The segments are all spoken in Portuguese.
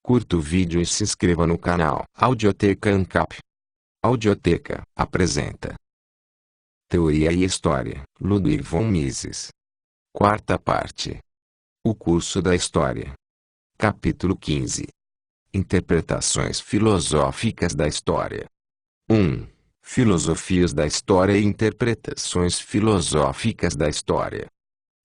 Curta o vídeo e se inscreva no canal. Audioteca ANCAP. Audioteca apresenta Teoria e História, Ludwig von Mises. Quarta parte. O curso da História. Capítulo 15. Interpretações filosóficas da História. 1. Filosofias da História e interpretações filosóficas da História.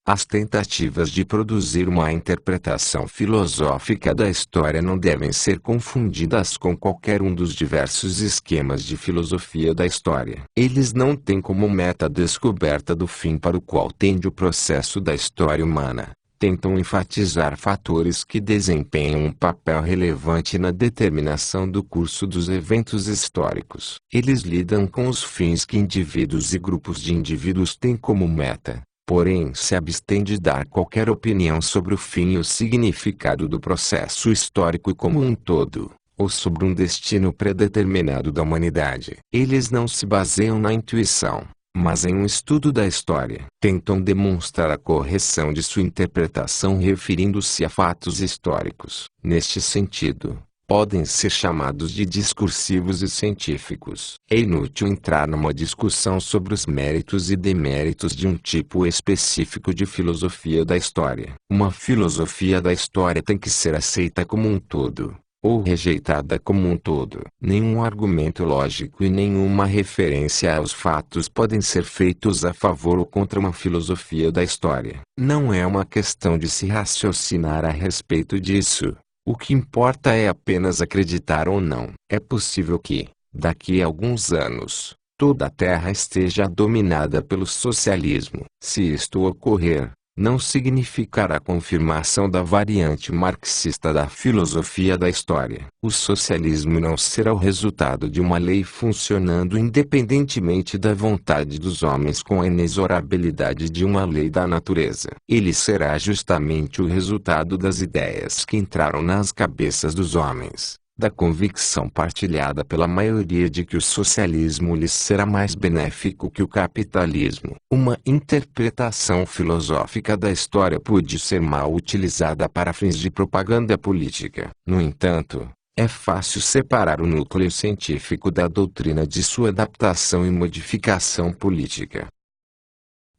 As tentativas de produzir uma interpretação filosófica da história não devem ser confundidas com qualquer um dos diversos esquemas de filosofia da história. Eles não têm como meta a descoberta do fim para o qual tende o processo da história humana. Tentam enfatizar fatores que desempenham um papel relevante na determinação do curso dos eventos históricos. Eles lidam com os fins que indivíduos e grupos de indivíduos têm como meta. Porém, se abstém de dar qualquer opinião sobre o fim e o significado do processo histórico como um todo, ou sobre um destino predeterminado da humanidade. Eles não se baseiam na intuição, mas em um estudo da história. Tentam demonstrar a correção de sua interpretação referindo-se a fatos históricos. Neste sentido, podem ser chamados de discursivos e científicos. É inútil entrar numa discussão sobre os méritos e deméritos de um tipo específico de filosofia da história. Uma filosofia da história tem que ser aceita como um todo, ou rejeitada como um todo. Nenhum argumento lógico e nenhuma referência aos fatos podem ser feitos a favor ou contra uma filosofia da história. Não é uma questão de se raciocinar a respeito disso. O que importa é apenas acreditar ou não. É possível que, daqui a alguns anos, toda a Terra esteja dominada pelo socialismo. Se isto ocorrer, não significará a confirmação da variante marxista da filosofia da história. O socialismo não será o resultado de uma lei funcionando independentemente da vontade dos homens com a inexorabilidade de uma lei da natureza. Ele será justamente o resultado das ideias que entraram nas cabeças dos homens, da convicção partilhada pela maioria de que o socialismo lhes será mais benéfico que o capitalismo. Uma interpretação filosófica da história pode ser mal utilizada para fins de propaganda política. No entanto, é fácil separar o núcleo científico da doutrina de sua adaptação e modificação política.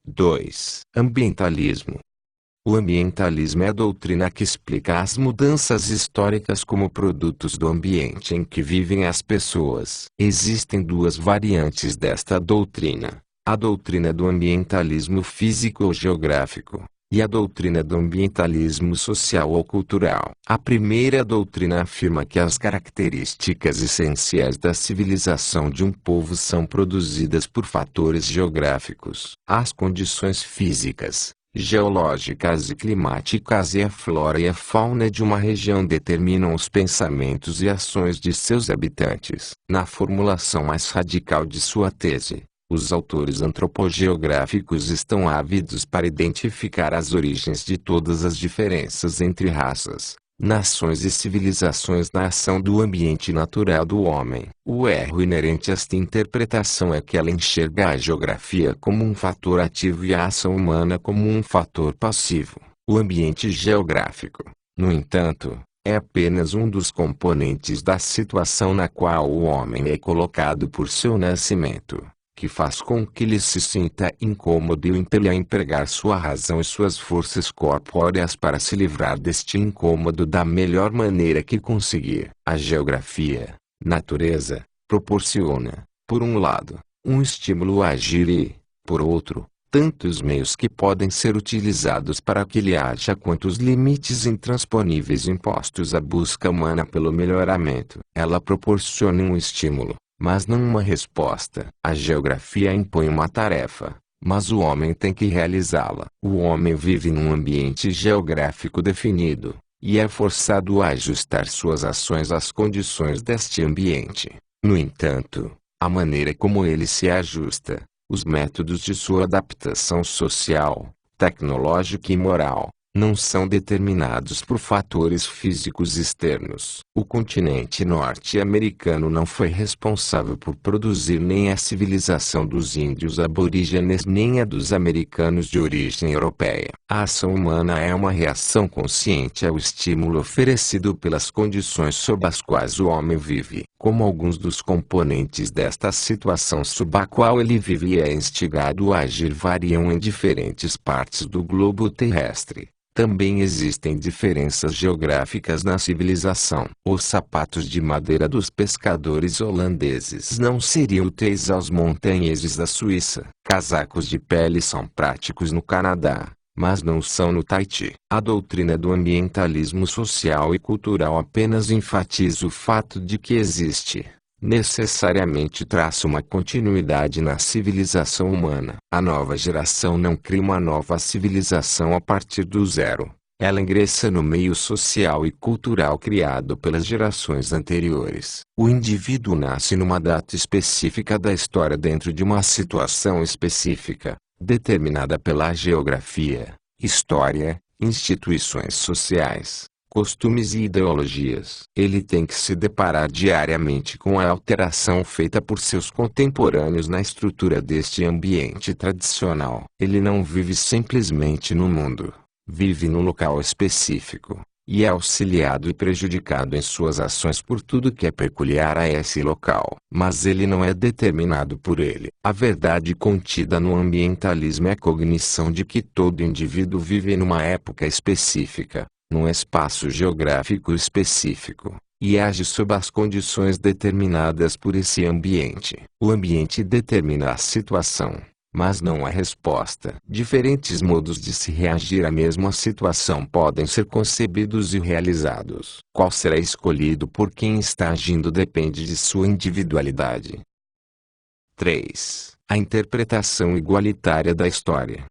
2. Ambientalismo. O ambientalismo é a doutrina que explica as mudanças históricas como produtos do ambiente em que vivem as pessoas. Existem duas variantes desta doutrina: a doutrina do ambientalismo físico ou geográfico, e a doutrina do ambientalismo social ou cultural. A primeira doutrina afirma que as características essenciais da civilização de um povo são produzidas por fatores geográficos. As condições físicas, geológicas e climáticas e a flora e a fauna de uma região determinam os pensamentos e ações de seus habitantes. Na formulação mais radical de sua tese, os autores antropogeográficos estão ávidos para identificar as origens de todas as diferenças entre raças, nações e civilizações na ação do ambiente natural do homem. O erro inerente a esta interpretação é que ela enxerga a geografia como um fator ativo e a ação humana como um fator passivo. O ambiente geográfico, no entanto, é apenas um dos componentes da situação na qual o homem é colocado por seu nascimento, que faz com que ele se sinta incômodo e o impele a empregar sua razão e suas forças corpóreas para se livrar deste incômodo da melhor maneira que conseguir. A geografia, natureza, proporciona, por um lado, um estímulo a agir e, por outro, tanto os meios que podem ser utilizados para que ele haja quanto os limites intransponíveis impostos à busca humana pelo melhoramento. Ela proporciona um estímulo, mas não uma resposta. A geografia impõe uma tarefa, mas o homem tem que realizá-la. O homem vive num ambiente geográfico definido, e é forçado a ajustar suas ações às condições deste ambiente. No entanto, a maneira como ele se ajusta, os métodos de sua adaptação social, tecnológica e moral, não são determinados por fatores físicos externos. O continente norte-americano não foi responsável por produzir nem a civilização dos índios aborígenes nem a dos americanos de origem europeia. A ação humana é uma reação consciente ao estímulo oferecido pelas condições sob as quais o homem vive. Como alguns dos componentes desta situação sob a qual ele vive e é instigado a agir variam em diferentes partes do globo terrestre, também existem diferenças geográficas na civilização. Os sapatos de madeira dos pescadores holandeses não seriam úteis aos montanheses da Suíça. Casacos de pele são práticos no Canadá, mas não são no Tahiti. A doutrina do ambientalismo social e cultural apenas enfatiza o fato de que existe, necessariamente traça uma continuidade na civilização humana. A nova geração não cria uma nova civilização a partir do zero. Ela ingressa no meio social e cultural criado pelas gerações anteriores. O indivíduo nasce numa data específica da história dentro de uma situação específica, determinada pela geografia, história, instituições sociais, costumes e ideologias. Ele tem que se deparar diariamente com a alteração feita por seus contemporâneos na estrutura deste ambiente tradicional. Ele não vive simplesmente no mundo, vive no local específico, e é auxiliado e prejudicado em suas ações por tudo que é peculiar a esse local. Mas ele não é determinado por ele. A verdade contida no ambientalismo é a cognição de que todo indivíduo vive numa época específica, num espaço geográfico específico, e age sob as condições determinadas por esse ambiente. O ambiente determina a situação, mas não a resposta. Diferentes modos de se reagir à mesma situação podem ser concebidos e realizados. Qual será escolhido por quem está agindo depende de sua individualidade. 3. A interpretação igualitária da história.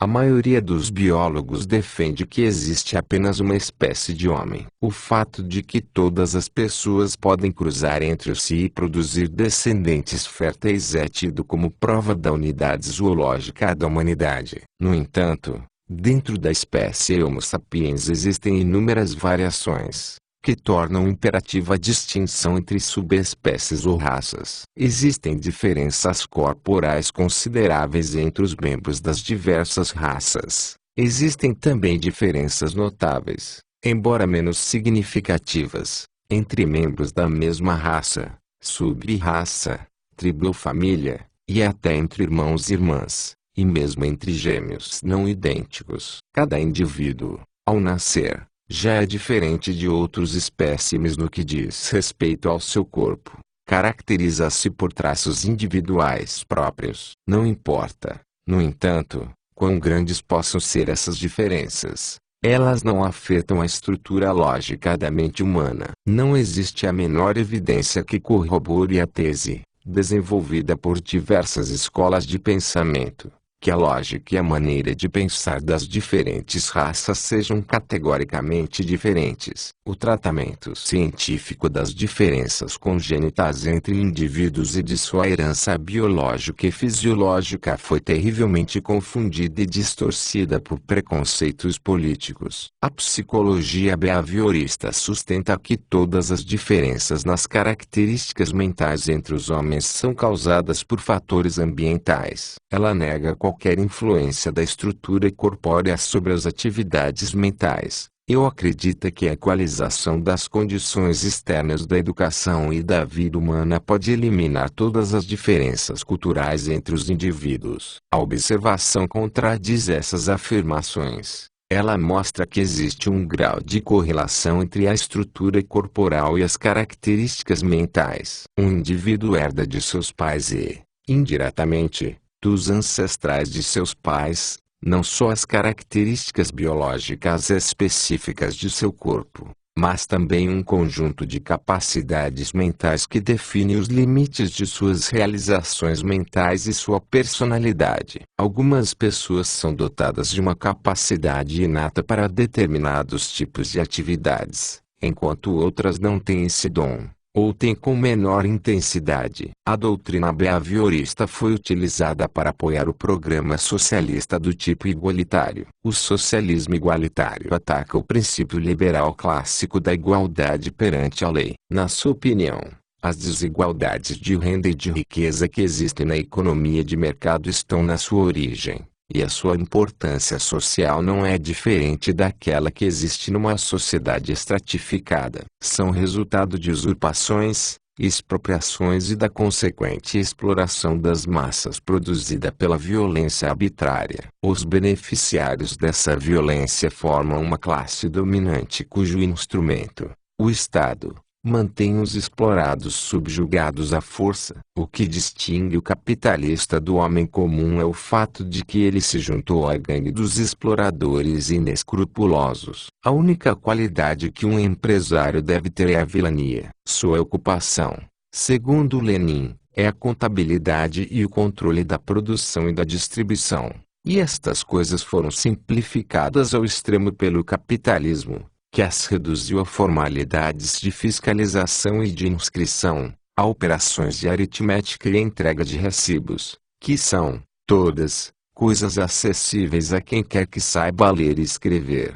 A maioria dos biólogos defende que existe apenas uma espécie de homem. O fato de que todas as pessoas podem cruzar entre si e produzir descendentes férteis é tido como prova da unidade zoológica da humanidade. No entanto, dentro da espécie Homo sapiens existem inúmeras variações, que tornam imperativa a distinção entre subespécies ou raças. Existem diferenças corporais consideráveis entre os membros das diversas raças. Existem também diferenças notáveis, embora menos significativas, entre membros da mesma raça, sub-raça, tribo ou família, e até entre irmãos e irmãs, e mesmo entre gêmeos não idênticos. Cada indivíduo, ao nascer, já é diferente de outros espécimes no que diz respeito ao seu corpo. Caracteriza-se por traços individuais próprios. Não importa, no entanto, quão grandes possam ser essas diferenças, elas não afetam a estrutura lógica da mente humana. Não existe a menor evidência que corrobore a tese, desenvolvida por diversas escolas de pensamento, que a lógica e a maneira de pensar das diferentes raças sejam categoricamente diferentes. O tratamento científico das diferenças congênitas entre indivíduos e de sua herança biológica e fisiológica foi terrivelmente confundida e distorcida por preconceitos políticos. A psicologia behaviorista sustenta que todas as diferenças nas características mentais entre os homens são causadas por fatores ambientais. Ela nega qualquer influência da estrutura corpórea sobre as atividades mentais. Acredita que a equalização das condições externas da educação e da vida humana pode eliminar todas as diferenças culturais entre os indivíduos. A observação contradiz essas afirmações. Ela mostra que existe um grau de correlação entre a estrutura corporal e as características mentais. Um indivíduo herda de seus pais e, indiretamente, dos ancestrais de seus pais, não só as características biológicas específicas de seu corpo, mas também um conjunto de capacidades mentais que define os limites de suas realizações mentais e sua personalidade. Algumas pessoas são dotadas de uma capacidade inata para determinados tipos de atividades, enquanto outras não têm esse dom, ou tem com menor intensidade. A doutrina behaviorista foi utilizada para apoiar o programa socialista do tipo igualitário. O socialismo igualitário ataca o princípio liberal clássico da igualdade perante a lei. Na sua opinião, as desigualdades de renda e de riqueza que existem na economia de mercado estão na sua origem, e a sua importância social não é diferente daquela que existe numa sociedade estratificada. São resultado de usurpações, expropriações e da consequente exploração das massas produzida pela violência arbitrária. Os beneficiários dessa violência formam uma classe dominante cujo instrumento, o Estado, mantém os explorados subjugados à força. O que distingue o capitalista do homem comum é o fato de que ele se juntou à gangue dos exploradores inescrupulosos. A única qualidade que um empresário deve ter é a vilania. Sua ocupação, segundo Lenin, é a contabilidade e o controle da produção e da distribuição. E estas coisas foram simplificadas ao extremo pelo capitalismo, que as reduziu a formalidades de fiscalização e de inscrição, a operações de aritmética e entrega de recibos, que são, todas, coisas acessíveis a quem quer que saiba ler e escrever.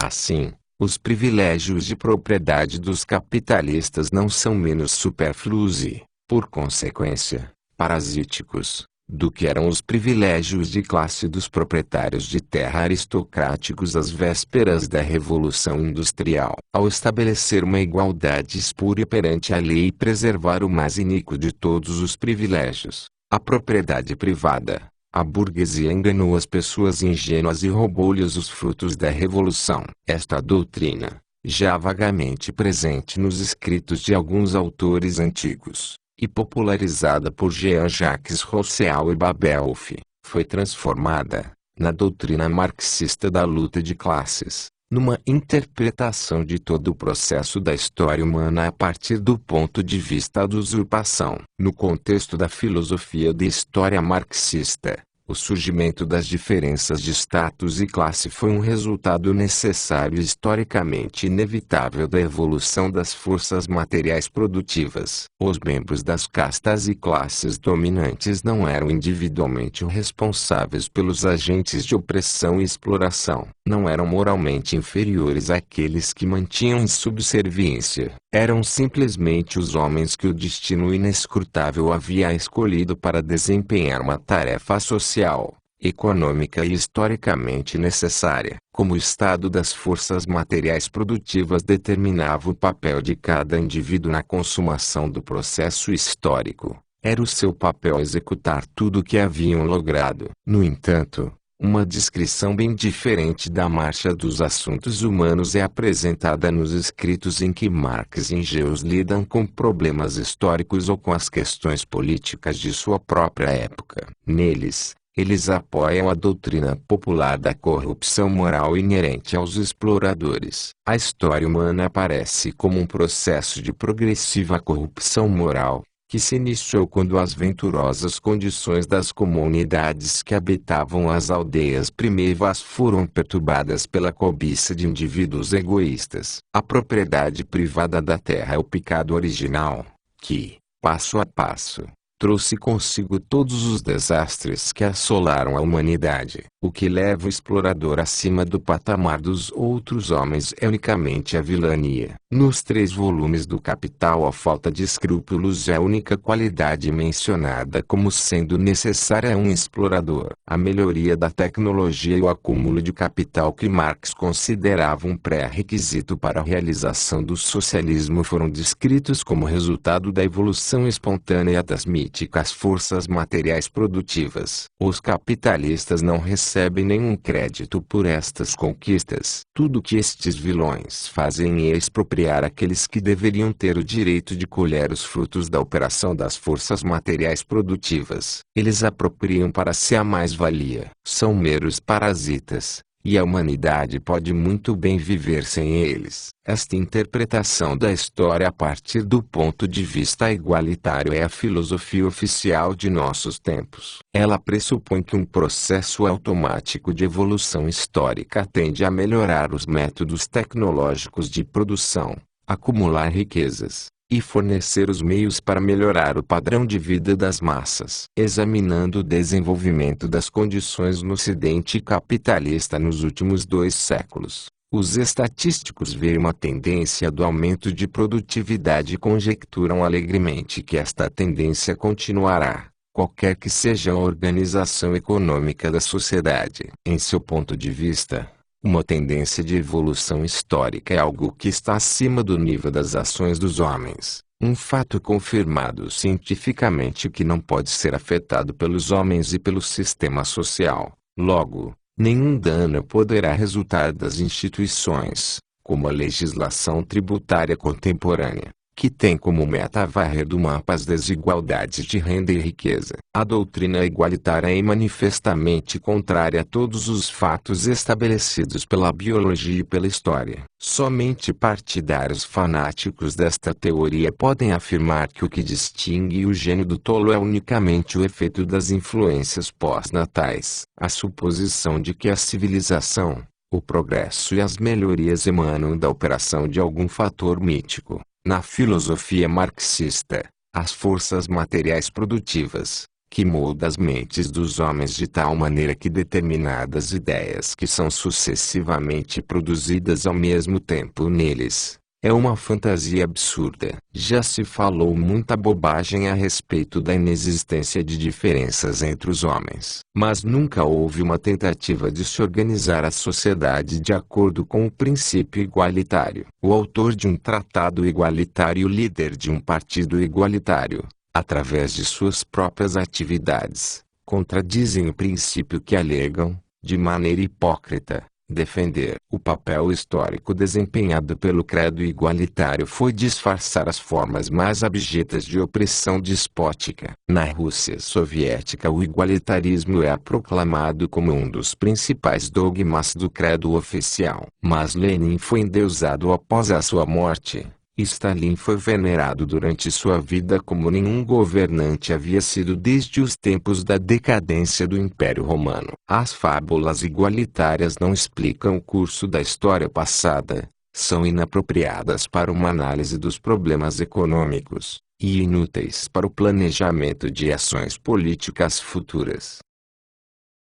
Assim, os privilégios de propriedade dos capitalistas não são menos supérfluos e, por consequência, parasíticos, do que eram os privilégios de classe dos proprietários de terra aristocráticos às vésperas da Revolução Industrial. Ao estabelecer uma igualdade espúria perante a lei e preservar o mais iníquo de todos os privilégios, a propriedade privada, a burguesia enganou as pessoas ingênuas e roubou-lhes os frutos da Revolução. Esta doutrina, já vagamente presente nos escritos de alguns autores antigos, e popularizada por Jean-Jacques Rousseau e Babelf, foi transformada, na doutrina marxista da luta de classes, numa interpretação de todo o processo da história humana a partir do ponto de vista da usurpação. No contexto da filosofia de história marxista, o surgimento das diferenças de status e classe foi um resultado necessário e historicamente inevitável da evolução das forças materiais produtivas. Os membros das castas e classes dominantes não eram individualmente responsáveis pelos agentes de opressão e exploração. Não eram moralmente inferiores àqueles que mantinham em subserviência. Eram simplesmente os homens que o destino inescrutável havia escolhido para desempenhar uma tarefa social, econômica e historicamente necessária. Como o estado das forças materiais produtivas determinava o papel de cada indivíduo na consumação do processo histórico, era o seu papel executar tudo o que haviam logrado. No entanto, uma descrição bem diferente da marcha dos assuntos humanos é apresentada nos escritos em que Marx e Engels lidam com problemas históricos ou com as questões políticas de sua própria época. Neles, eles apoiam a doutrina popular da corrupção moral inerente aos exploradores. A história humana aparece como um processo de progressiva corrupção moral, que se iniciou quando as venturosas condições das comunidades que habitavam as aldeias primitivas foram perturbadas pela cobiça de indivíduos egoístas. A propriedade privada da terra é o pecado original, que, passo a passo, trouxe consigo todos os desastres que assolaram a humanidade. O que leva o explorador acima do patamar dos outros homens é unicamente a vilania. Nos 3 volumes do Capital, a falta de escrúpulos é a única qualidade mencionada como sendo necessária a um explorador. A melhoria da tecnologia e o acúmulo de capital que Marx considerava um pré-requisito para a realização do socialismo foram descritos como resultado da evolução espontânea das míticas forças materiais produtivas. Os capitalistas não recebem nenhum crédito por estas conquistas. Tudo que estes vilões fazem é expropriar aqueles que deveriam ter o direito de colher os frutos da operação das forças materiais produtivas. Eles apropriam para si a mais-valia. São meros parasitas, e a humanidade pode muito bem viver sem eles. Esta interpretação da história a partir do ponto de vista igualitário é a filosofia oficial de nossos tempos. Ela pressupõe que um processo automático de evolução histórica tende a melhorar os métodos tecnológicos de produção, acumular riquezas, e fornecer os meios para melhorar o padrão de vida das massas. Examinando o desenvolvimento das condições no Ocidente capitalista nos últimos 2 séculos, os estatísticos veem uma tendência do aumento de produtividade e conjecturam alegremente que esta tendência continuará, qualquer que seja a organização econômica da sociedade. Em seu ponto de vista, uma tendência de evolução histórica é algo que está acima do nível das ações dos homens, um fato confirmado cientificamente que não pode ser afetado pelos homens e pelo sistema social. Logo, nenhum dano poderá resultar das instituições, como a legislação tributária contemporânea, que tem como meta varrer do mapa as desigualdades de renda e riqueza. A doutrina igualitária é manifestamente contrária a todos os fatos estabelecidos pela biologia e pela história. Somente partidários fanáticos desta teoria podem afirmar que o que distingue o gênio do tolo é unicamente o efeito das influências pós-natais. A suposição de que a civilização, o progresso e as melhorias emanam da operação de algum fator mítico. Na filosofia marxista, as forças materiais produtivas, que moldam as mentes dos homens de tal maneira que determinadas ideias que são sucessivamente produzidas ao mesmo tempo neles, é uma fantasia absurda. Já se falou muita bobagem a respeito da inexistência de diferenças entre os homens. Mas nunca houve uma tentativa de se organizar a sociedade de acordo com o princípio igualitário. O autor de um tratado igualitário e o líder de um partido igualitário, através de suas próprias atividades, contradizem o princípio que alegam, de maneira hipócrita, defender. O papel histórico desempenhado pelo credo igualitário foi disfarçar as formas mais abjetas de opressão despótica. Na Rússia soviética, o igualitarismo é proclamado como um dos principais dogmas do credo oficial. Mas Lenin foi endeusado após a sua morte. Stalin foi venerado durante sua vida como nenhum governante havia sido desde os tempos da decadência do Império Romano. As fábulas igualitárias não explicam o curso da história passada, são inapropriadas para uma análise dos problemas econômicos, e inúteis para o planejamento de ações políticas futuras.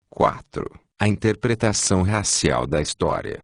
4. A interpretação racial da história.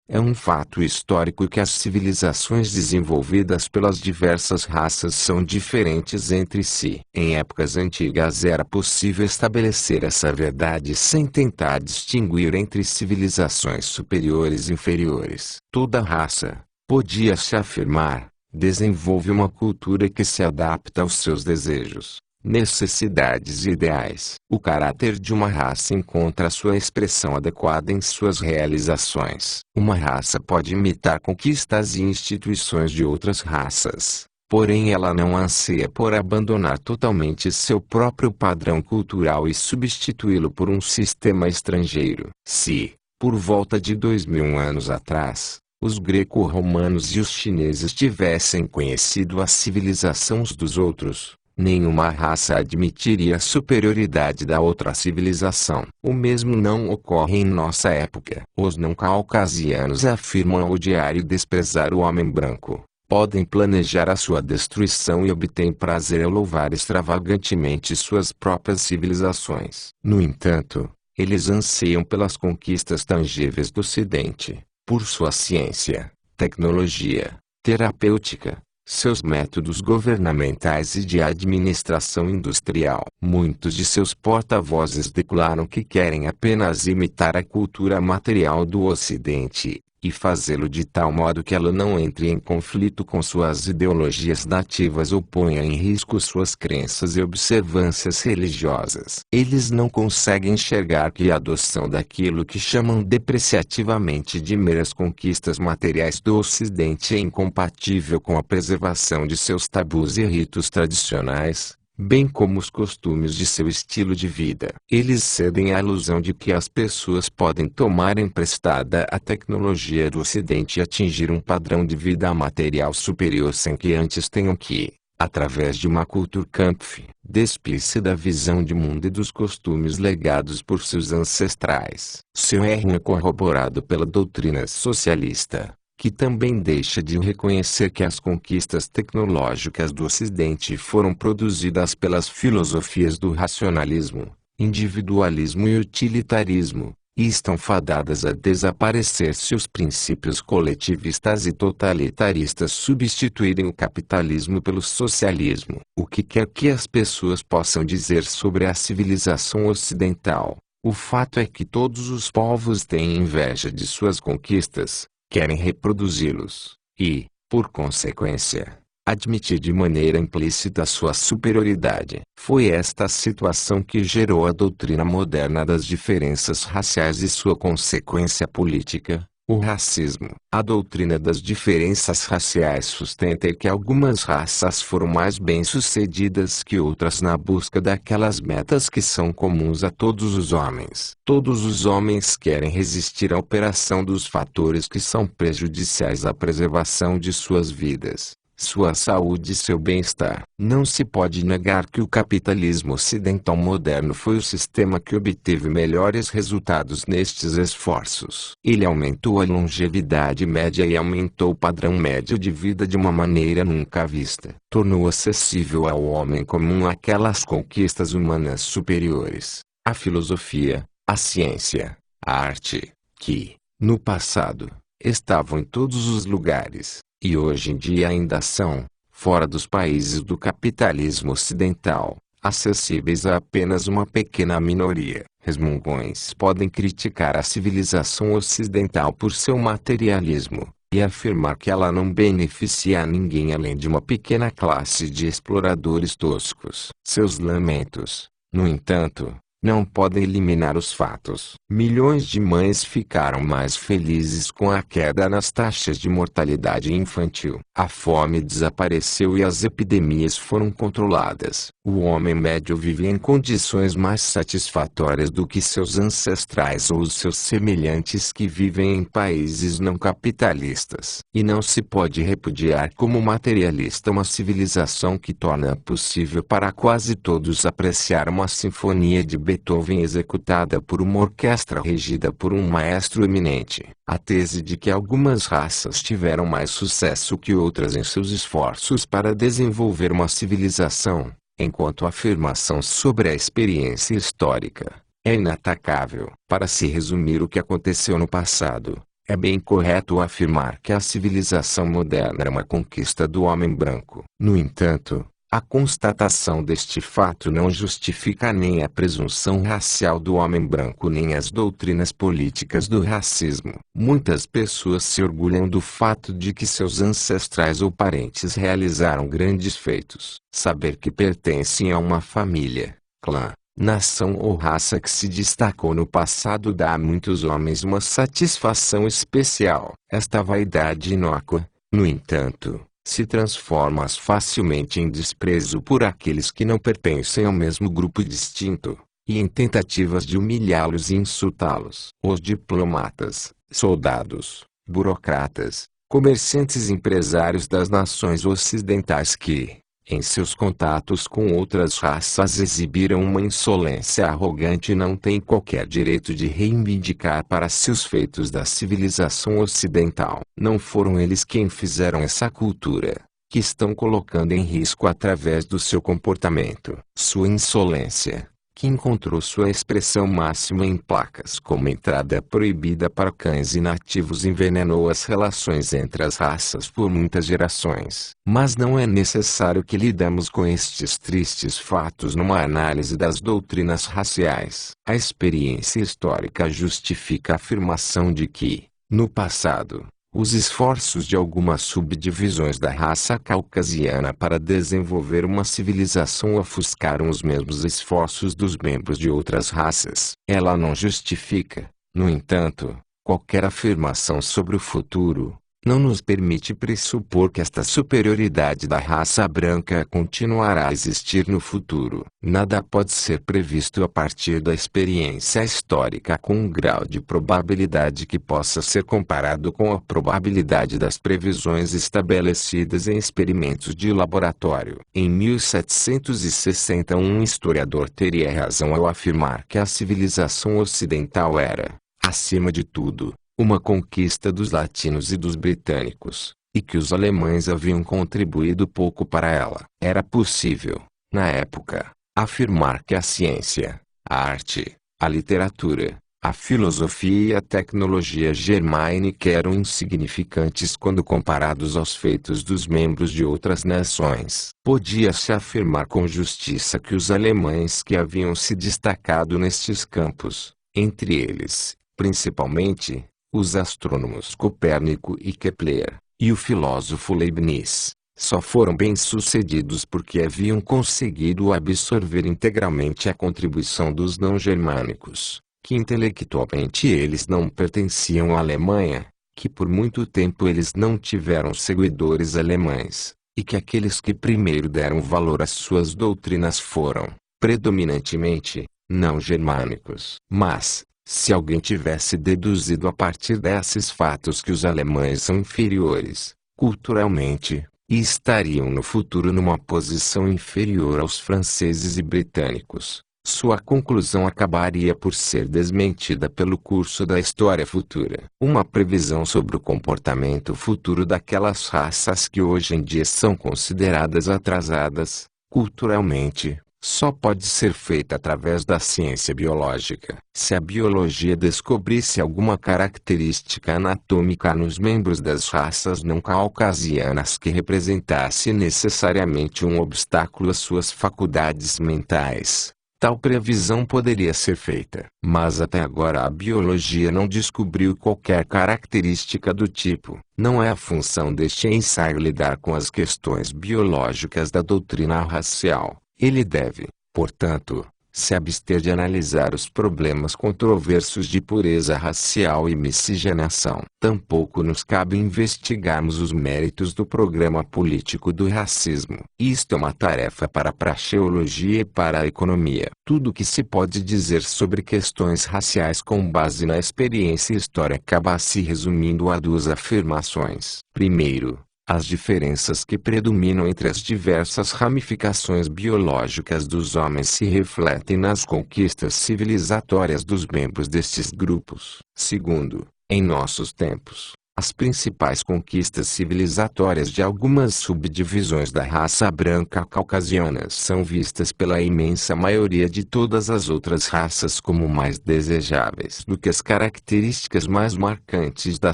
É um fato histórico que as civilizações desenvolvidas pelas diversas raças são diferentes entre si. Em épocas antigas era possível estabelecer essa verdade sem tentar distinguir entre civilizações superiores e inferiores. Toda raça, podia-se afirmar, desenvolve uma cultura que se adapta aos seus desejos, necessidades e ideais. O caráter de uma raça encontra sua expressão adequada em suas realizações. Uma raça pode imitar conquistas e instituições de outras raças, porém ela não anseia por abandonar totalmente seu próprio padrão cultural e substituí-lo por um sistema estrangeiro. Se, por volta de 2000 anos atrás, os greco-romanos e os chineses tivessem conhecido a civilização uns dos outros, nenhuma raça admitiria a superioridade da outra civilização. O mesmo não ocorre em nossa época. Os não caucasianos afirmam odiar e desprezar o homem branco, podem planejar a sua destruição e obtêm prazer ao louvar extravagantemente suas próprias civilizações. No entanto, eles anseiam pelas conquistas tangíveis do Ocidente, por sua ciência, tecnologia, terapêutica, seus métodos governamentais e de administração industrial. Muitos de seus porta-vozes declaram que querem apenas imitar a cultura material do Ocidente, e fazê-lo de tal modo que ela não entre em conflito com suas ideologias nativas ou ponha em risco suas crenças e observâncias religiosas. Eles não conseguem enxergar que a adoção daquilo que chamam depreciativamente de meras conquistas materiais do Ocidente é incompatível com a preservação de seus tabus e ritos tradicionais, bem como os costumes de seu estilo de vida. Eles cedem à ilusão de que as pessoas podem tomar emprestada a tecnologia do Ocidente e atingir um padrão de vida material superior sem que antes tenham que, através de uma Kulturkampf, despir-se da visão de mundo e dos costumes legados por seus ancestrais. Seu erro é corroborado pela doutrina socialista, que também deixa de reconhecer que as conquistas tecnológicas do Ocidente foram produzidas pelas filosofias do racionalismo, individualismo e utilitarismo, e estão fadadas a desaparecer se os princípios coletivistas e totalitaristas substituírem o capitalismo pelo socialismo. O que quer que as pessoas possam dizer sobre a civilização ocidental, o fato é que todos os povos têm inveja de suas conquistas, querem reproduzi-los, e, por consequência, admitir de maneira implícita sua superioridade. Foi esta situação que gerou a doutrina moderna das diferenças raciais e sua consequência política, o racismo. A doutrina das diferenças raciais sustenta que algumas raças foram mais bem-sucedidas que outras na busca daquelas metas que são comuns a todos os homens. Todos os homens querem resistir à operação dos fatores que são prejudiciais à preservação de suas vidas, sua saúde e seu bem-estar. Não se pode negar que o capitalismo ocidental moderno foi o sistema que obteve melhores resultados nestes esforços. Ele aumentou a longevidade média e aumentou o padrão médio de vida de uma maneira nunca vista. Tornou acessível ao homem comum aquelas conquistas humanas superiores, a filosofia, a ciência, a arte, que, no passado, estavam em todos os lugares, e hoje em dia ainda são, fora dos países do capitalismo ocidental, acessíveis a apenas uma pequena minoria. Resmungões podem criticar a civilização ocidental por seu materialismo, e afirmar que ela não beneficia a ninguém além de uma pequena classe de exploradores toscos. Seus lamentos, no entanto, não podem eliminar os fatos. Milhões de mães ficaram mais felizes com a queda nas taxas de mortalidade infantil. A fome desapareceu e as epidemias foram controladas. O homem médio vive em condições mais satisfatórias do que seus ancestrais ou os seus semelhantes que vivem em países não capitalistas. E não se pode repudiar como materialista uma civilização que torna possível para quase todos apreciar uma sinfonia de Beethoven executada por uma orquestra regida por um maestro eminente. A tese de que algumas raças tiveram mais sucesso que outras em seus esforços para desenvolver uma civilização, enquanto a afirmação sobre a experiência histórica, é inatacável. Para se resumir o que aconteceu no passado, é bem correto afirmar que a civilização moderna é uma conquista do homem branco. No entanto, a constatação deste fato não justifica nem a presunção racial do homem branco nem as doutrinas políticas do racismo. Muitas pessoas se orgulham do fato de que seus ancestrais ou parentes realizaram grandes feitos. Saber que pertencem a uma família, clã, nação ou raça que se destacou no passado dá a muitos homens uma satisfação especial. Esta vaidade inócua, no entanto, se transforma facilmente em desprezo por aqueles que não pertencem ao mesmo grupo distinto, e em tentativas de humilhá-los e insultá-los. Os diplomatas, soldados, burocratas, comerciantes e empresários das nações ocidentais que, em seus contatos com outras raças exibiram uma insolência arrogante não têm qualquer direito de reivindicar para si os feitos da civilização ocidental. Não foram eles quem fizeram essa cultura, que estão colocando em risco através do seu comportamento. Sua insolência, que encontrou sua expressão máxima em placas como entrada proibida para cães e nativos, envenenou as relações entre as raças por muitas gerações. Mas não é necessário que lidemos com estes tristes fatos numa análise das doutrinas raciais. A experiência histórica justifica a afirmação de que, no passado, os esforços de algumas subdivisões da raça caucasiana para desenvolver uma civilização ofuscaram os mesmos esforços dos membros de outras raças. Ela não justifica, no entanto, qualquer afirmação sobre o futuro. Não nos permite pressupor que esta superioridade da raça branca continuará a existir no futuro. Nada pode ser previsto a partir da experiência histórica com um grau de probabilidade que possa ser comparado com a probabilidade das previsões estabelecidas em experimentos de laboratório. Em 1760, um historiador teria razão ao afirmar que a civilização ocidental era, acima de tudo, uma conquista dos latinos e dos britânicos, e que os alemães haviam contribuído pouco para ela. Era possível, na época, afirmar que a ciência, a arte, a literatura, a filosofia e a tecnologia germânica eram insignificantes quando comparados aos feitos dos membros de outras nações. Podia-se afirmar com justiça que os alemães que haviam se destacado nestes campos, entre eles, principalmente, os astrônomos Copérnico e Kepler, e o filósofo Leibniz, só foram bem-sucedidos porque haviam conseguido absorver integralmente a contribuição dos não-germânicos, que intelectualmente eles não pertenciam à Alemanha, que por muito tempo eles não tiveram seguidores alemães, e que aqueles que primeiro deram valor às suas doutrinas foram, predominantemente, não-germânicos. Mas, se alguém tivesse deduzido a partir desses fatos que os alemães são inferiores, culturalmente, e estariam no futuro numa posição inferior aos franceses e britânicos, sua conclusão acabaria por ser desmentida pelo curso da história futura. Uma previsão sobre o comportamento futuro daquelas raças que hoje em dia são consideradas atrasadas, culturalmente, só pode ser feita através da ciência biológica. Se a biologia descobrisse alguma característica anatômica nos membros das raças não caucasianas que representasse necessariamente um obstáculo às suas faculdades mentais, tal previsão poderia ser feita. Mas até agora a biologia não descobriu qualquer característica do tipo. Não é a função deste ensaio lidar com as questões biológicas da doutrina racial. Ele deve, portanto, se abster de analisar os problemas controversos de pureza racial e miscigenação. Tampouco nos cabe investigarmos os méritos do programa político do racismo. Isto é uma tarefa para a praxeologia e para a economia. Tudo o que se pode dizer sobre questões raciais com base na experiência e história acaba se resumindo a duas afirmações. Primeiro, as diferenças que predominam entre as diversas ramificações biológicas dos homens se refletem nas conquistas civilizatórias dos membros destes grupos. Segundo, em nossos tempos, as principais conquistas civilizatórias de algumas subdivisões da raça branca caucasiana são vistas pela imensa maioria de todas as outras raças como mais desejáveis do que as características mais marcantes da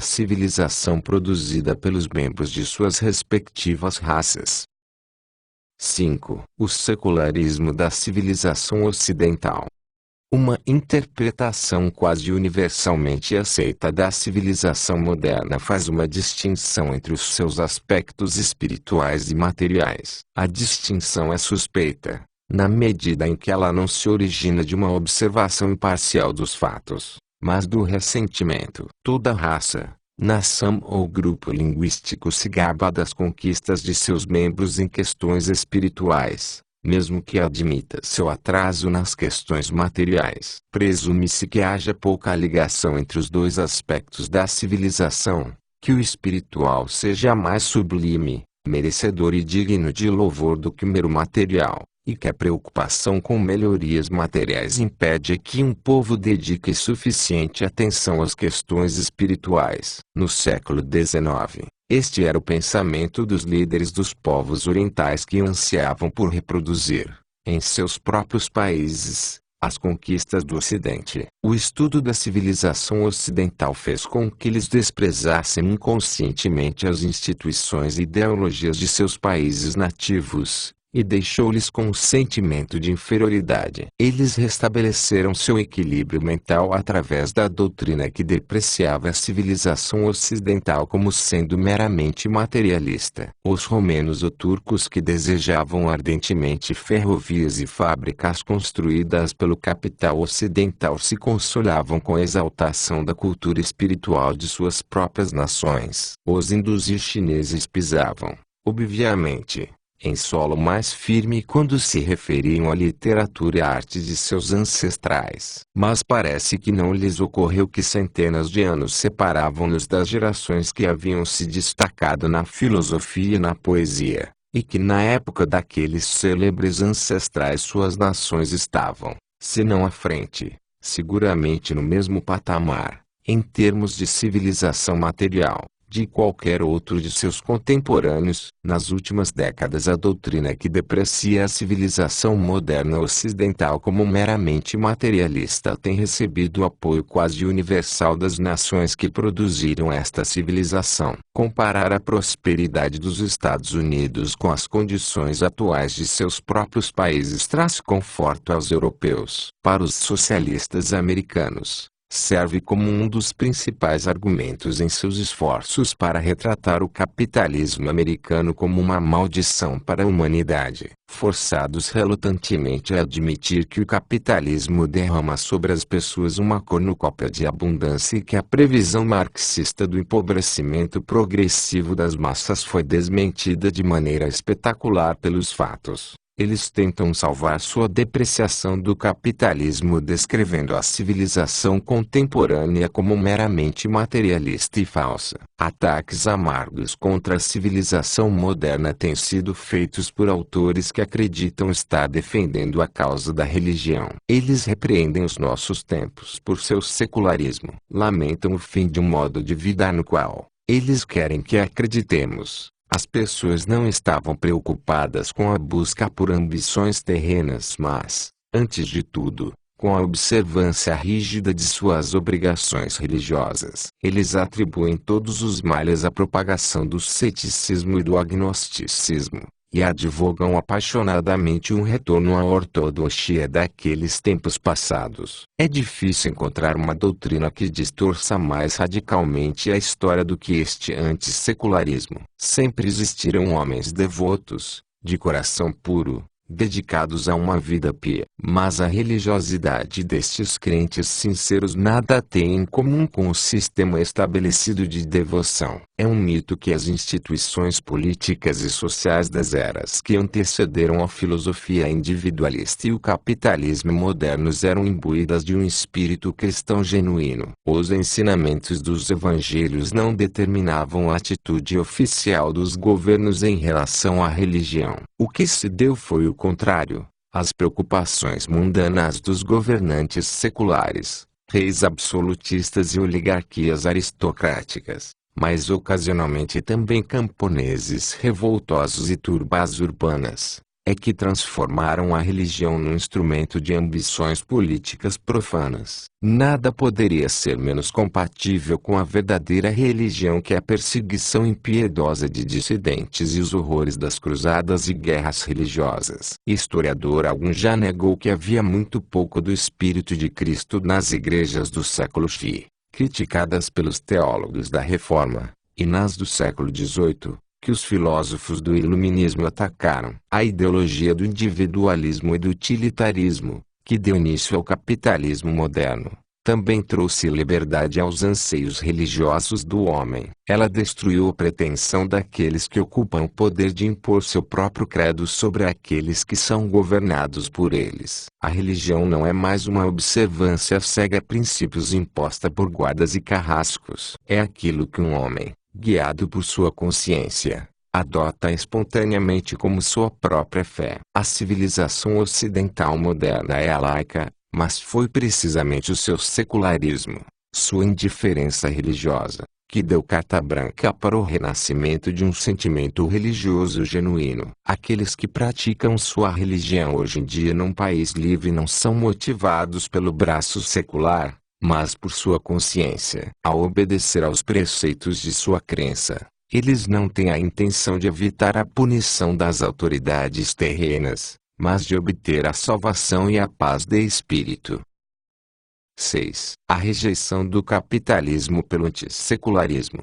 civilização produzida pelos membros de suas respectivas raças. 5. O secularismo da civilização ocidental. Uma interpretação quase universalmente aceita da civilização moderna faz uma distinção entre os seus aspectos espirituais e materiais. A distinção é suspeita, na medida em que ela não se origina de uma observação imparcial dos fatos, mas do ressentimento. Toda raça, nação ou grupo linguístico se gaba das conquistas de seus membros em questões espirituais, mesmo que admita seu atraso nas questões materiais. Presume-se que haja pouca ligação entre os dois aspectos da civilização, que o espiritual seja mais sublime, merecedor e digno de louvor do que o mero material, e que a preocupação com melhorias materiais impede que um povo dedique suficiente atenção às questões espirituais. No século XIX, este era o pensamento dos líderes dos povos orientais que ansiavam por reproduzir, em seus próprios países, as conquistas do Ocidente. O estudo da civilização ocidental fez com que eles desprezassem inconscientemente as instituições e ideologias de seus países nativos, e deixou-lhes com um sentimento de inferioridade. Eles restabeleceram seu equilíbrio mental através da doutrina que depreciava a civilização ocidental como sendo meramente materialista. Os romenos ou turcos que desejavam ardentemente ferrovias e fábricas construídas pelo capital ocidental se consolavam com a exaltação da cultura espiritual de suas próprias nações. Os hindus e chineses pisavam, obviamente, em solo mais firme quando se referiam à literatura e à arte de seus ancestrais. Mas parece que não lhes ocorreu que centenas de anos separavam-nos das gerações que haviam se destacado na filosofia e na poesia, e que na época daqueles célebres ancestrais suas nações estavam, se não à frente, seguramente no mesmo patamar, Em termos de civilização material, de qualquer outro de seus contemporâneos, nas últimas décadas a doutrina que deprecia a civilização moderna ocidental como meramente materialista tem recebido o apoio quase universal das nações que produziram esta civilização. Comparar a prosperidade dos Estados Unidos com as condições atuais de seus próprios países traz conforto aos europeus. Para os socialistas americanos, serve como um dos principais argumentos em seus esforços para retratar o capitalismo americano como uma maldição para a humanidade, forçados relutantemente a admitir que o capitalismo derrama sobre as pessoas uma cornucópia de abundância e que a previsão marxista do empobrecimento progressivo das massas foi desmentida de maneira espetacular pelos fatos. Eles tentam salvar sua depreciação do capitalismo descrevendo a civilização contemporânea como meramente materialista e falsa. Ataques amargos contra a civilização moderna têm sido feitos por autores que acreditam estar defendendo a causa da religião. Eles repreendem os nossos tempos por seu secularismo. Lamentam o fim de um modo de vida no qual eles querem que acreditemos. As pessoas não estavam preocupadas com a busca por ambições terrenas mas, antes de tudo, com a observância rígida de suas obrigações religiosas. Eles atribuem todos os males à propagação do ceticismo e do agnosticismo, e advogam apaixonadamente um retorno à ortodoxia daqueles tempos passados. É difícil encontrar uma doutrina que distorça mais radicalmente a história do que este antissecularismo. Sempre existiram homens devotos, de coração puro, dedicados a uma vida pia. Mas a religiosidade destes crentes sinceros nada tem em comum com o sistema estabelecido de devoção. É um mito que as instituições políticas e sociais das eras que antecederam a filosofia individualista e o capitalismo modernos eram imbuídas de um espírito cristão genuíno. Os ensinamentos dos evangelhos não determinavam a atitude oficial dos governos em relação à religião. O que se deu foi o contrário. As preocupações mundanas dos governantes seculares, reis absolutistas e oligarquias aristocráticas, mas ocasionalmente também camponeses revoltosos e turbas urbanas, é que transformaram a religião num instrumento de ambições políticas profanas. Nada poderia ser menos compatível com a verdadeira religião que a perseguição impiedosa de dissidentes e os horrores das cruzadas e guerras religiosas. Historiador algum já negou que havia muito pouco do Espírito de Cristo nas igrejas do século X, criticadas pelos teólogos da Reforma, e nas do século XVIII, que os filósofos do iluminismo atacaram. A ideologia do individualismo e do utilitarismo, que deu início ao capitalismo moderno, também trouxe liberdade aos anseios religiosos do homem. Ela destruiu a pretensão daqueles que ocupam o poder de impor seu próprio credo sobre aqueles que são governados por eles. A religião não é mais uma observância cega a princípios imposta por guardas e carrascos. É aquilo que um homem, guiado por sua consciência, adota espontaneamente como sua própria fé. A civilização ocidental moderna é laica, mas foi precisamente o seu secularismo, sua indiferença religiosa, que deu carta branca para o renascimento de um sentimento religioso genuíno. Aqueles que praticam sua religião hoje em dia num país livre não são motivados pelo braço secular, mas por sua consciência. Ao obedecer aos preceitos de sua crença, eles não têm a intenção de evitar a punição das autoridades terrenas, mas de obter a salvação e a paz de espírito. 6. A rejeição do capitalismo pelo antissecularismo.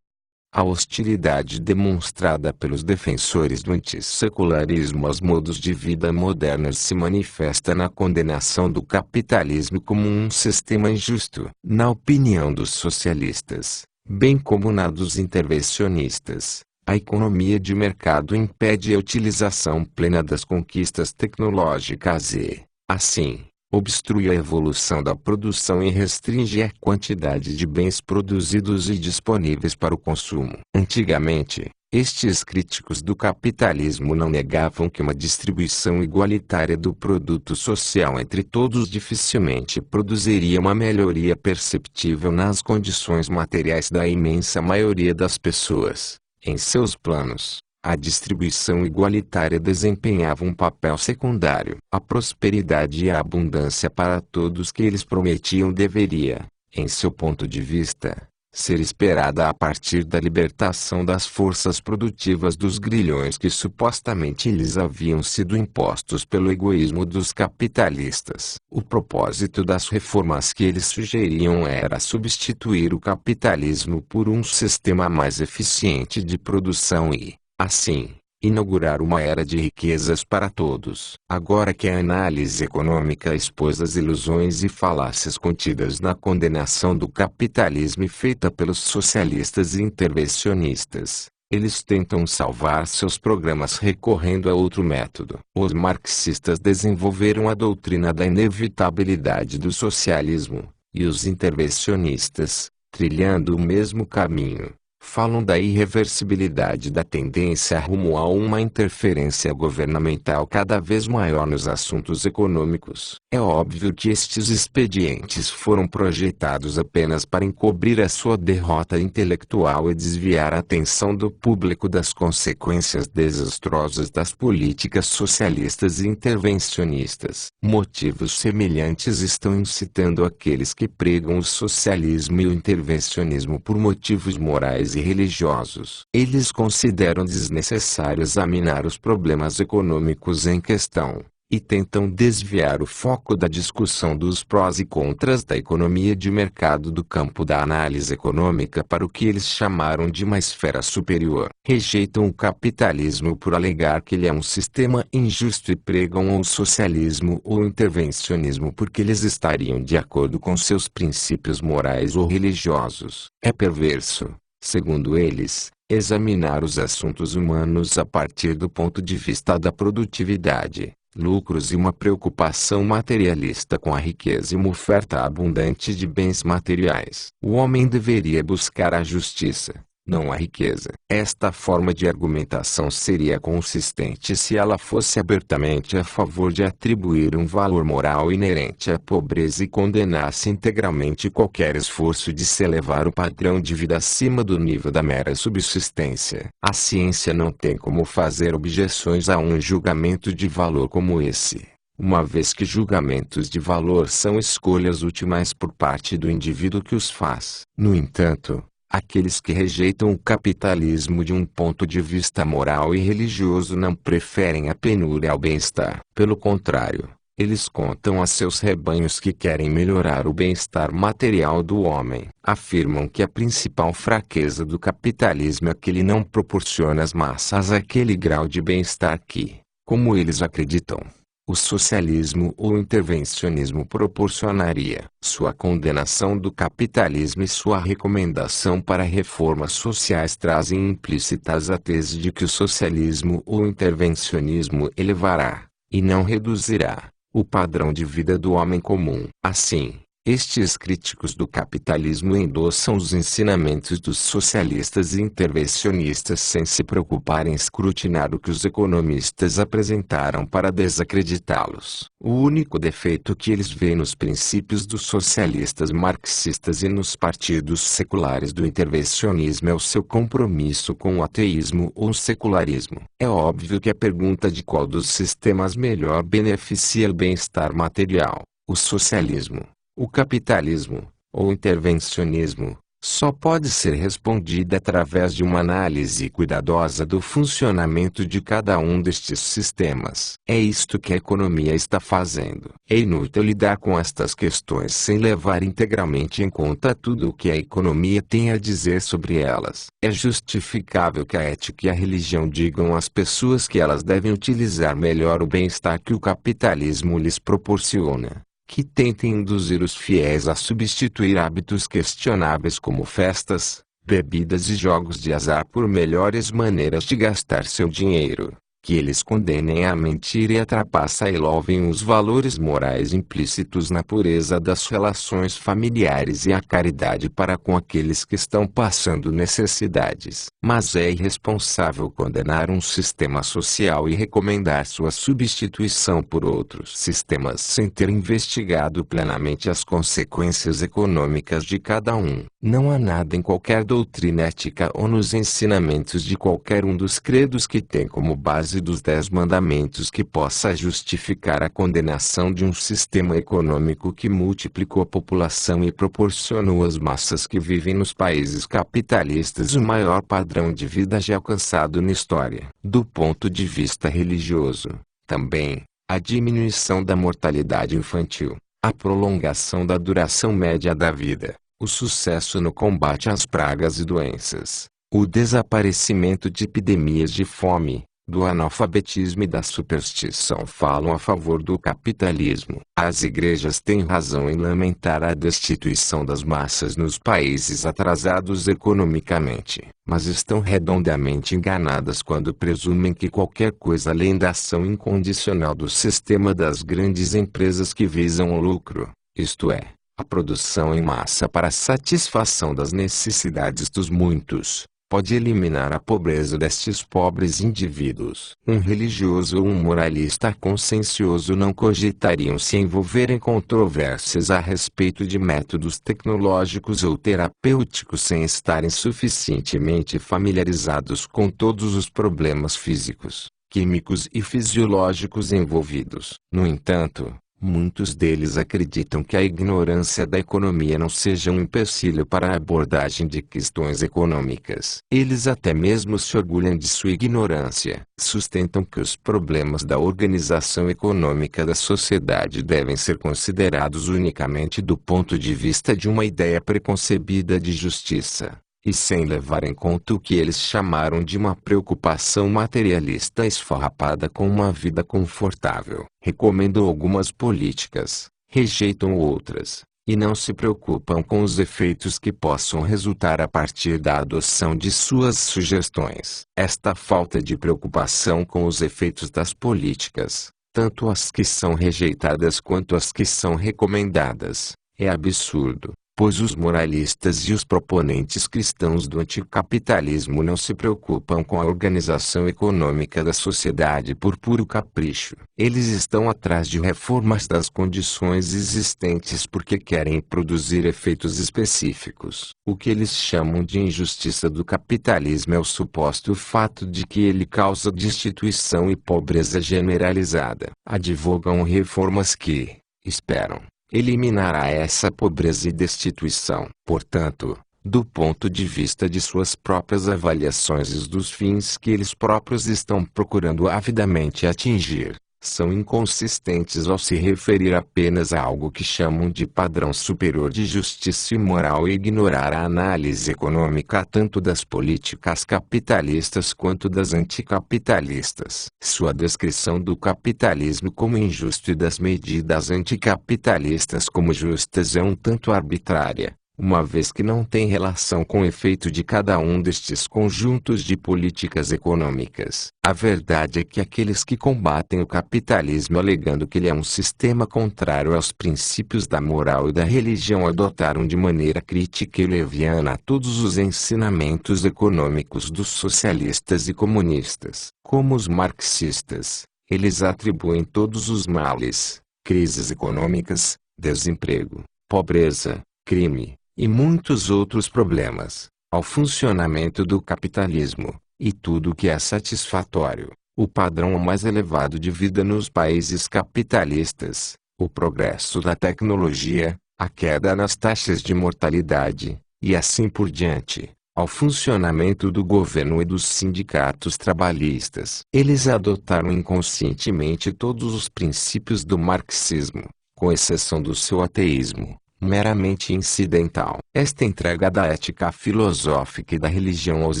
A hostilidade demonstrada pelos defensores do antissecularismo aos modos de vida modernos se manifesta na condenação do capitalismo como um sistema injusto. Na opinião dos socialistas, bem como na dos intervencionistas, a economia de mercado impede a utilização plena das conquistas tecnológicas e, assim, obstrui a evolução da produção e restringe a quantidade de bens produzidos e disponíveis para o consumo. Antigamente, Estes críticos do capitalismo não negavam que uma distribuição igualitária do produto social entre todos dificilmente produziria uma melhoria perceptível nas condições materiais da imensa maioria das pessoas. Em seus planos, a distribuição igualitária desempenhava um papel secundário. A prosperidade e a abundância para todos que eles prometiam deveria, em seu ponto de vista, ser esperada a partir da libertação das forças produtivas dos grilhões que supostamente lhes haviam sido impostos pelo egoísmo dos capitalistas. O propósito das reformas que eles sugeriam era substituir o capitalismo por um sistema mais eficiente de produção e, assim, inaugurar uma era de riquezas para todos. Agora que a análise econômica expôs as ilusões e falácias contidas na condenação do capitalismo feita pelos socialistas e intervencionistas, eles tentam salvar seus programas recorrendo a outro método. Os marxistas desenvolveram a doutrina da inevitabilidade do socialismo, e os intervencionistas, trilhando o mesmo caminho, falam da irreversibilidade da tendência rumo a uma interferência governamental cada vez maior nos assuntos econômicos. É óbvio que estes expedientes foram projetados apenas para encobrir a sua derrota intelectual e desviar a atenção do público das consequências desastrosas das políticas socialistas e intervencionistas. Motivos semelhantes estão incitando aqueles que pregam o socialismo e o intervencionismo por motivos morais e religiosos. Eles consideram desnecessário examinar os problemas econômicos em questão, e tentam desviar o foco da discussão dos prós e contras da economia de mercado do campo da análise econômica para o que eles chamaram de uma esfera superior. Rejeitam o capitalismo por alegar que ele é um sistema injusto e pregam o socialismo ou o intervencionismo porque eles estariam de acordo com seus princípios morais ou religiosos. É perverso, segundo eles, examinar os assuntos humanos a partir do ponto de vista da produtividade, lucros e uma preocupação materialista com a riqueza e uma oferta abundante de bens materiais. O homem deveria buscar a justiça, não a riqueza. Esta forma de argumentação seria consistente se ela fosse abertamente a favor de atribuir um valor moral inerente à pobreza e condenasse integralmente qualquer esforço de se elevar o padrão de vida acima do nível da mera subsistência. A ciência não tem como fazer objeções a um julgamento de valor como esse, uma vez que julgamentos de valor são escolhas últimas por parte do indivíduo que os faz. No entanto, aqueles que rejeitam o capitalismo de um ponto de vista moral e religioso não preferem a penúria ao bem-estar. Pelo contrário, eles contam a seus rebanhos que querem melhorar o bem-estar material do homem. Afirmam que a principal fraqueza do capitalismo é que ele não proporciona às massas aquele grau de bem-estar que, como eles acreditam, o socialismo ou intervencionismo proporcionaria. Sua condenação do capitalismo e sua recomendação para reformas sociais trazem implícitas a tese de que o socialismo ou intervencionismo elevará, e não reduzirá, o padrão de vida do homem comum. Assim, estes críticos do capitalismo endossam os ensinamentos dos socialistas e intervencionistas sem se preocupar em escrutinar o que os economistas apresentaram para desacreditá-los. O único defeito que eles veem nos princípios dos socialistas marxistas e nos partidos seculares do intervencionismo é o seu compromisso com o ateísmo ou o secularismo. É óbvio que a pergunta de qual dos sistemas melhor beneficia o bem-estar material, o socialismo, o capitalismo, ou o intervencionismo, só pode ser respondida através de uma análise cuidadosa do funcionamento de cada um destes sistemas. É isto que a economia está fazendo. É inútil lidar com estas questões sem levar integralmente em conta tudo o que a economia tem a dizer sobre elas. É justificável que a ética e a religião digam às pessoas que elas devem utilizar melhor o bem-estar que o capitalismo lhes proporciona, que tentem induzir os fiéis a substituir hábitos questionáveis como festas, bebidas e jogos de azar por melhores maneiras de gastar seu dinheiro, que eles condenem a mentira e a trapaça e louvem os valores morais implícitos na pureza das relações familiares e a caridade para com aqueles que estão passando necessidades. Mas é irresponsável condenar um sistema social e recomendar sua substituição por outros sistemas sem ter investigado plenamente as consequências econômicas de cada um. Não há nada em qualquer doutrina ética ou nos ensinamentos de qualquer um dos credos que tem como base dos 10 mandamentos que possa justificar a condenação de um sistema econômico que multiplicou a população e proporcionou às massas que vivem nos países capitalistas o maior padrão de vida já alcançado na história. Do ponto de vista religioso, também, a diminuição da mortalidade infantil, a prolongação da duração média da vida, o sucesso no combate às pragas e doenças, o desaparecimento de epidemias de fome, do analfabetismo e da superstição falam a favor do capitalismo. As igrejas têm razão em lamentar a destituição das massas nos países atrasados economicamente, mas estão redondamente enganadas quando presumem que qualquer coisa além da ação incondicional do sistema das grandes empresas que visam o lucro, isto é, a produção em massa para a satisfação das necessidades dos muitos, pode eliminar a pobreza destes pobres indivíduos. Um religioso ou um moralista consciencioso não cogitariam se envolver em controvérsias a respeito de métodos tecnológicos ou terapêuticos sem estarem suficientemente familiarizados com todos os problemas físicos, químicos e fisiológicos envolvidos. No entanto, muitos deles acreditam que a ignorância da economia não seja um empecilho para a abordagem de questões econômicas. Eles até mesmo se orgulham de sua ignorância. Sustentam que os problemas da organização econômica da sociedade devem ser considerados unicamente do ponto de vista de uma ideia preconcebida de justiça, e sem levar em conta o que eles chamaram de uma preocupação materialista esfarrapada com uma vida confortável. Recomendam algumas políticas, rejeitam outras, e não se preocupam com os efeitos que possam resultar a partir da adoção de suas sugestões. Esta falta de preocupação com os efeitos das políticas, tanto as que são rejeitadas quanto as que são recomendadas, é absurdo. Pois os moralistas e os proponentes cristãos do anticapitalismo não se preocupam com a organização econômica da sociedade por puro capricho. Eles estão atrás de reformas das condições existentes porque querem produzir efeitos específicos. O que eles chamam de injustiça do capitalismo é o suposto fato de que ele causa destituição e pobreza generalizada. Advogam reformas que, esperam, eliminará essa pobreza e destituição. Portanto, do ponto de vista de suas próprias avaliações e dos fins que eles próprios estão procurando avidamente atingir, são inconsistentes ao se referir apenas a algo que chamam de padrão superior de justiça e moral e ignorar a análise econômica tanto das políticas capitalistas quanto das anticapitalistas. Sua descrição do capitalismo como injusto e das medidas anticapitalistas como justas é um tanto arbitrária, uma vez que não tem relação com o efeito de cada um destes conjuntos de políticas econômicas. A verdade é que aqueles que combatem o capitalismo alegando que ele é um sistema contrário aos princípios da moral e da religião adotaram de maneira crítica e leviana todos os ensinamentos econômicos dos socialistas e comunistas. Como os marxistas, eles atribuem todos os males, crises econômicas, desemprego, pobreza, crime, e muitos outros problemas, ao funcionamento do capitalismo, e tudo que é satisfatório, o padrão mais elevado de vida nos países capitalistas, o progresso da tecnologia, a queda nas taxas de mortalidade, e assim por diante, ao funcionamento do governo e dos sindicatos trabalhistas. Eles adotaram inconscientemente todos os princípios do marxismo, com exceção do seu ateísmo meramente incidental. Esta entrega da ética filosófica e da religião aos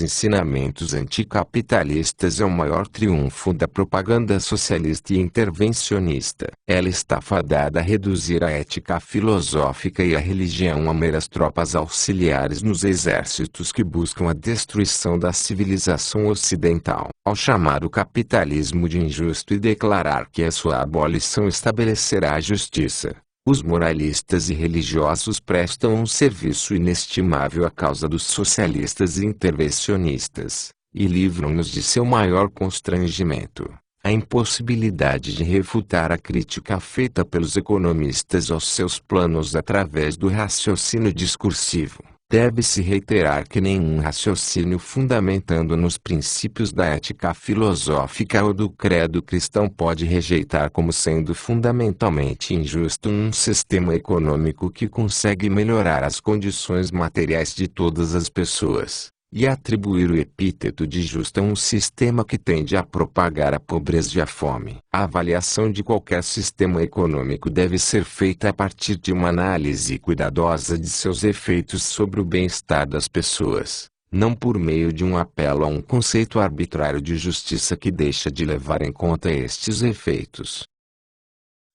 ensinamentos anticapitalistas é o maior triunfo da propaganda socialista e intervencionista. Ela está fadada a reduzir a ética filosófica e a religião a meras tropas auxiliares nos exércitos que buscam a destruição da civilização ocidental. ao chamar o capitalismo de injusto e declarar que a sua abolição estabelecerá a justiça. Os moralistas e religiosos prestam um serviço inestimável à causa dos socialistas e intervencionistas, e livram-nos de seu maior constrangimento, a impossibilidade de refutar a crítica feita pelos economistas aos seus planos através do raciocínio discursivo. Deve-se reiterar que nenhum raciocínio fundamentando nos princípios da ética filosófica ou do credo cristão pode rejeitar como sendo fundamentalmente injusto um sistema econômico que consegue melhorar as condições materiais de todas as pessoas, e atribuir o epíteto de justo a um sistema que tende a propagar a pobreza e a fome. A avaliação de qualquer sistema econômico deve ser feita a partir de uma análise cuidadosa de seus efeitos sobre o bem-estar das pessoas, não por meio de um apelo a um conceito arbitrário de justiça que deixa de levar em conta estes efeitos.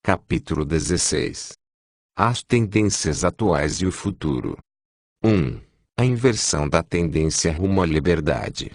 Capítulo 16. As tendências atuais e o futuro. 1. A inversão da tendência rumo à liberdade.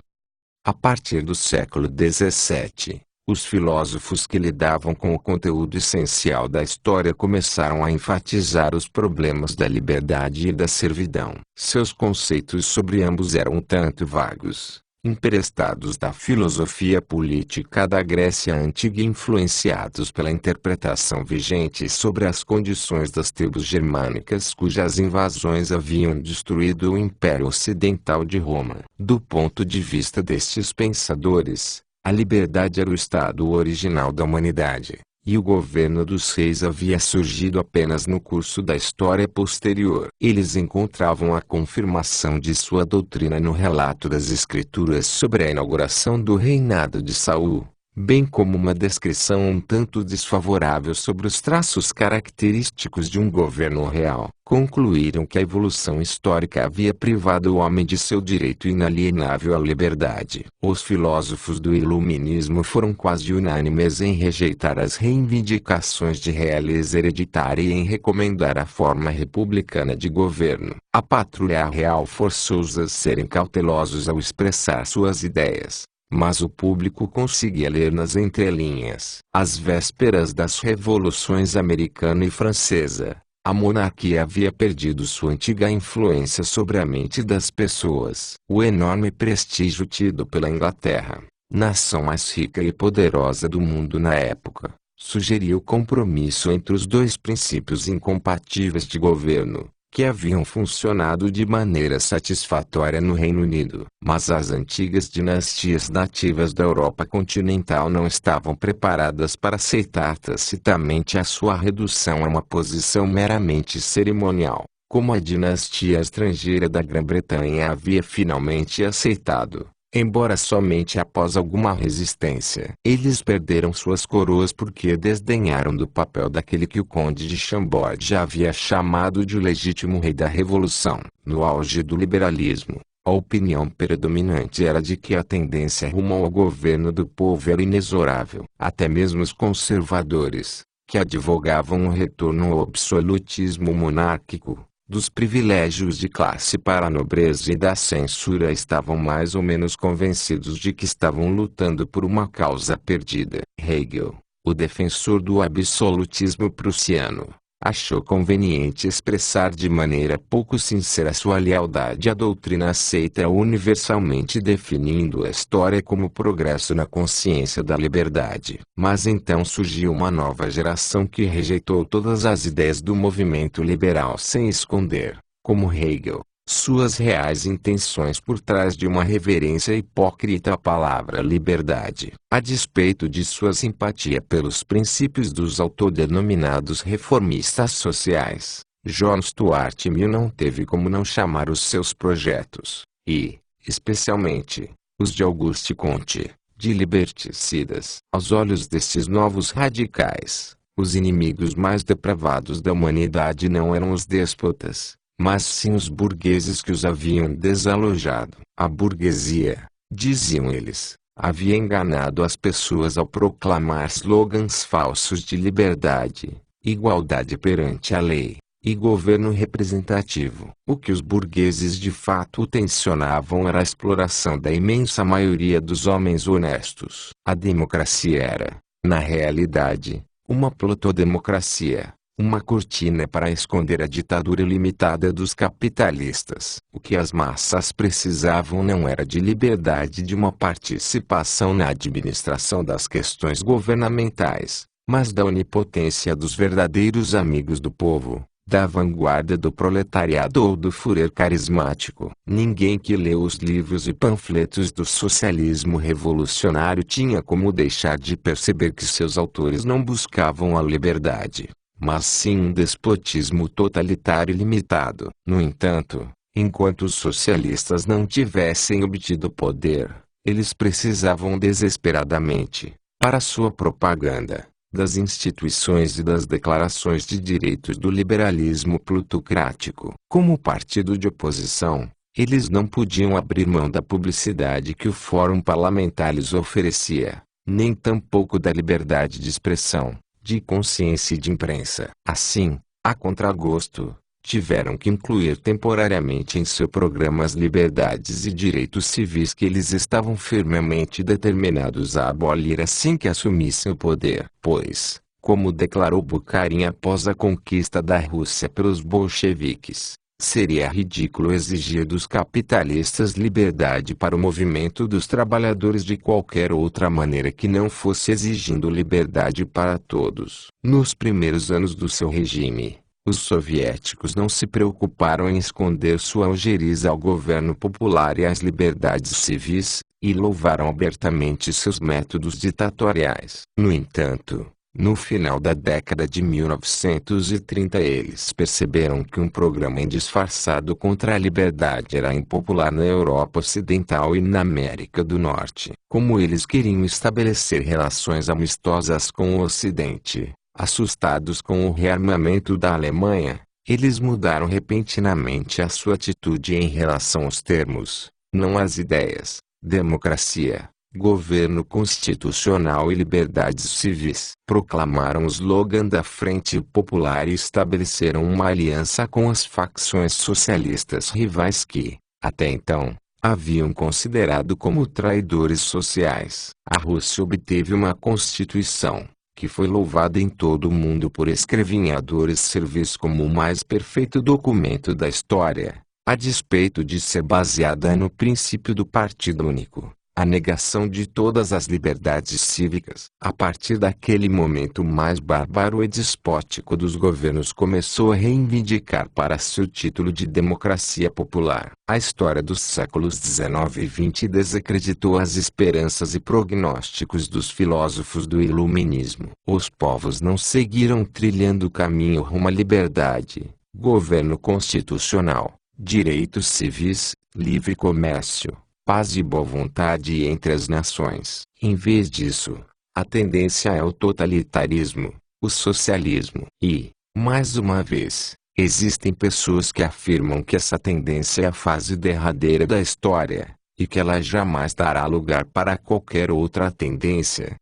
A partir do século XVII, os filósofos que lidavam com o conteúdo essencial da história começaram a enfatizar os problemas da liberdade e da servidão. Seus conceitos sobre ambos eram um tanto vagos, emprestados da filosofia política da Grécia Antiga e influenciados pela interpretação vigente sobre as condições das tribos germânicas cujas invasões haviam destruído o Império Ocidental de Roma. Do ponto de vista destes pensadores, a liberdade era o estado original da humanidade, e o governo dos reis havia surgido apenas no curso da história posterior. Eles encontravam a confirmação de sua doutrina no relato das Escrituras sobre a inauguração do reinado de Saul, bem como uma descrição um tanto desfavorável sobre os traços característicos de um governo real. Concluíram que a evolução histórica havia privado o homem de seu direito inalienável à liberdade. Os filósofos do Iluminismo foram quase unânimes em rejeitar as reivindicações de realeza hereditária e em recomendar a forma republicana de governo. A patrulha real forçou-os a serem cautelosos ao expressar suas ideias, mas o público conseguia ler nas entrelinhas. Às vésperas das revoluções americana e francesa, a monarquia havia perdido sua antiga influência sobre a mente das pessoas. O enorme prestígio tido pela Inglaterra, nação mais rica e poderosa do mundo na época, sugeria o compromisso entre os dois princípios incompatíveis de governo, que haviam funcionado de maneira satisfatória no Reino Unido. Mas as antigas dinastias nativas da Europa continental não estavam preparadas para aceitar tacitamente a sua redução a uma posição meramente cerimonial, como a dinastia estrangeira da Grã-Bretanha havia finalmente aceitado, embora somente após alguma resistência. Eles perderam suas coroas porque desdenharam do papel daquele que o conde de Chambord já havia chamado de legítimo rei da Revolução. No auge do liberalismo, a opinião predominante era de que a tendência rumo ao governo do povo era inexorável. Até mesmo os conservadores, que advogavam um retorno ao absolutismo monárquico, dos privilégios de classe para a nobreza e da censura, estavam mais ou menos convencidos de que estavam lutando por uma causa perdida. Hegel, o defensor do absolutismo prussiano, achou conveniente expressar de maneira pouco sincera sua lealdade à doutrina aceita universalmente, definindo a história como progresso na consciência da liberdade. Mas então surgiu uma nova geração que rejeitou todas as ideias do movimento liberal sem esconder, como Hegel, suas reais intenções por trás de uma reverência hipócrita à palavra liberdade. A despeito de sua simpatia pelos princípios dos autodenominados reformistas sociais, John Stuart Mill não teve como não chamar os seus projetos, e, especialmente, os de Auguste Comte, de liberticidas. Aos olhos destes novos radicais, os inimigos mais depravados da humanidade não eram os déspotas, mas sim os burgueses que os haviam desalojado. A burguesia, diziam eles, havia enganado as pessoas ao proclamar slogans falsos de liberdade, igualdade perante a lei, e governo representativo. O que os burgueses de fato tensionavam era a exploração da imensa maioria dos homens honestos. A democracia era, na realidade, uma plutodemocracia, uma cortina para esconder a ditadura ilimitada dos capitalistas. O que as massas precisavam não era de liberdade de uma participação na administração das questões governamentais, mas da onipotência dos verdadeiros amigos do povo, da vanguarda do proletariado ou do Führer carismático. Ninguém que leu os livros e panfletos do socialismo revolucionário tinha como deixar de perceber que seus autores não buscavam a liberdade, mas sim um despotismo totalitário e limitado. No entanto, enquanto os socialistas não tivessem obtido poder, eles precisavam desesperadamente, para sua propaganda, das instituições e das declarações de direitos do liberalismo plutocrático. Como partido de oposição, eles não podiam abrir mão da publicidade que o Fórum Parlamentar lhes oferecia, nem tampouco da liberdade de expressão, de consciência e de imprensa. Assim, a contragosto, tiveram que incluir temporariamente em seu programa as liberdades e direitos civis que eles estavam firmemente determinados a abolir assim que assumissem o poder. Pois, como declarou Bukharin após a conquista da Rússia pelos bolcheviques, seria ridículo exigir dos capitalistas liberdade para o movimento dos trabalhadores de qualquer outra maneira que não fosse exigindo liberdade para todos. Nos primeiros anos do seu regime, os soviéticos não se preocuparam em esconder sua algeriza ao governo popular e às liberdades civis, e louvaram abertamente seus métodos ditatoriais. No entanto, no final da década de 1930 eles perceberam que um programa disfarçado contra a liberdade era impopular na Europa Ocidental e na América do Norte. Como eles queriam estabelecer relações amistosas com o Ocidente, assustados com o rearmamento da Alemanha, eles mudaram repentinamente a sua atitude em relação aos termos, não às ideias, democracia, governo constitucional e liberdades civis. Proclamaram o slogan da Frente Popular e estabeleceram uma aliança com as facções socialistas rivais que, até então, haviam considerado como traidores sociais. A Rússia obteve uma constituição, que foi louvada em todo o mundo por escrevinhadores serviços como o mais perfeito documento da história, a despeito de ser baseada no princípio do Partido Único, a negação de todas as liberdades cívicas. A partir daquele momento mais bárbaro e despótico dos governos começou a reivindicar para si o título de democracia popular. A história dos séculos XIX e XX desacreditou as esperanças e prognósticos dos filósofos do iluminismo. Os povos não seguiram trilhando o caminho rumo à liberdade, governo constitucional, direitos civis, livre comércio, paz e boa vontade entre as nações. Em vez disso, a tendência é o totalitarismo, o socialismo. E, mais uma vez, existem pessoas que afirmam que essa tendência é a fase derradeira da história, e que ela jamais dará lugar para qualquer outra tendência.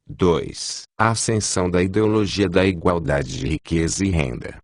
2. A ascensão da ideologia da igualdade de riqueza e renda.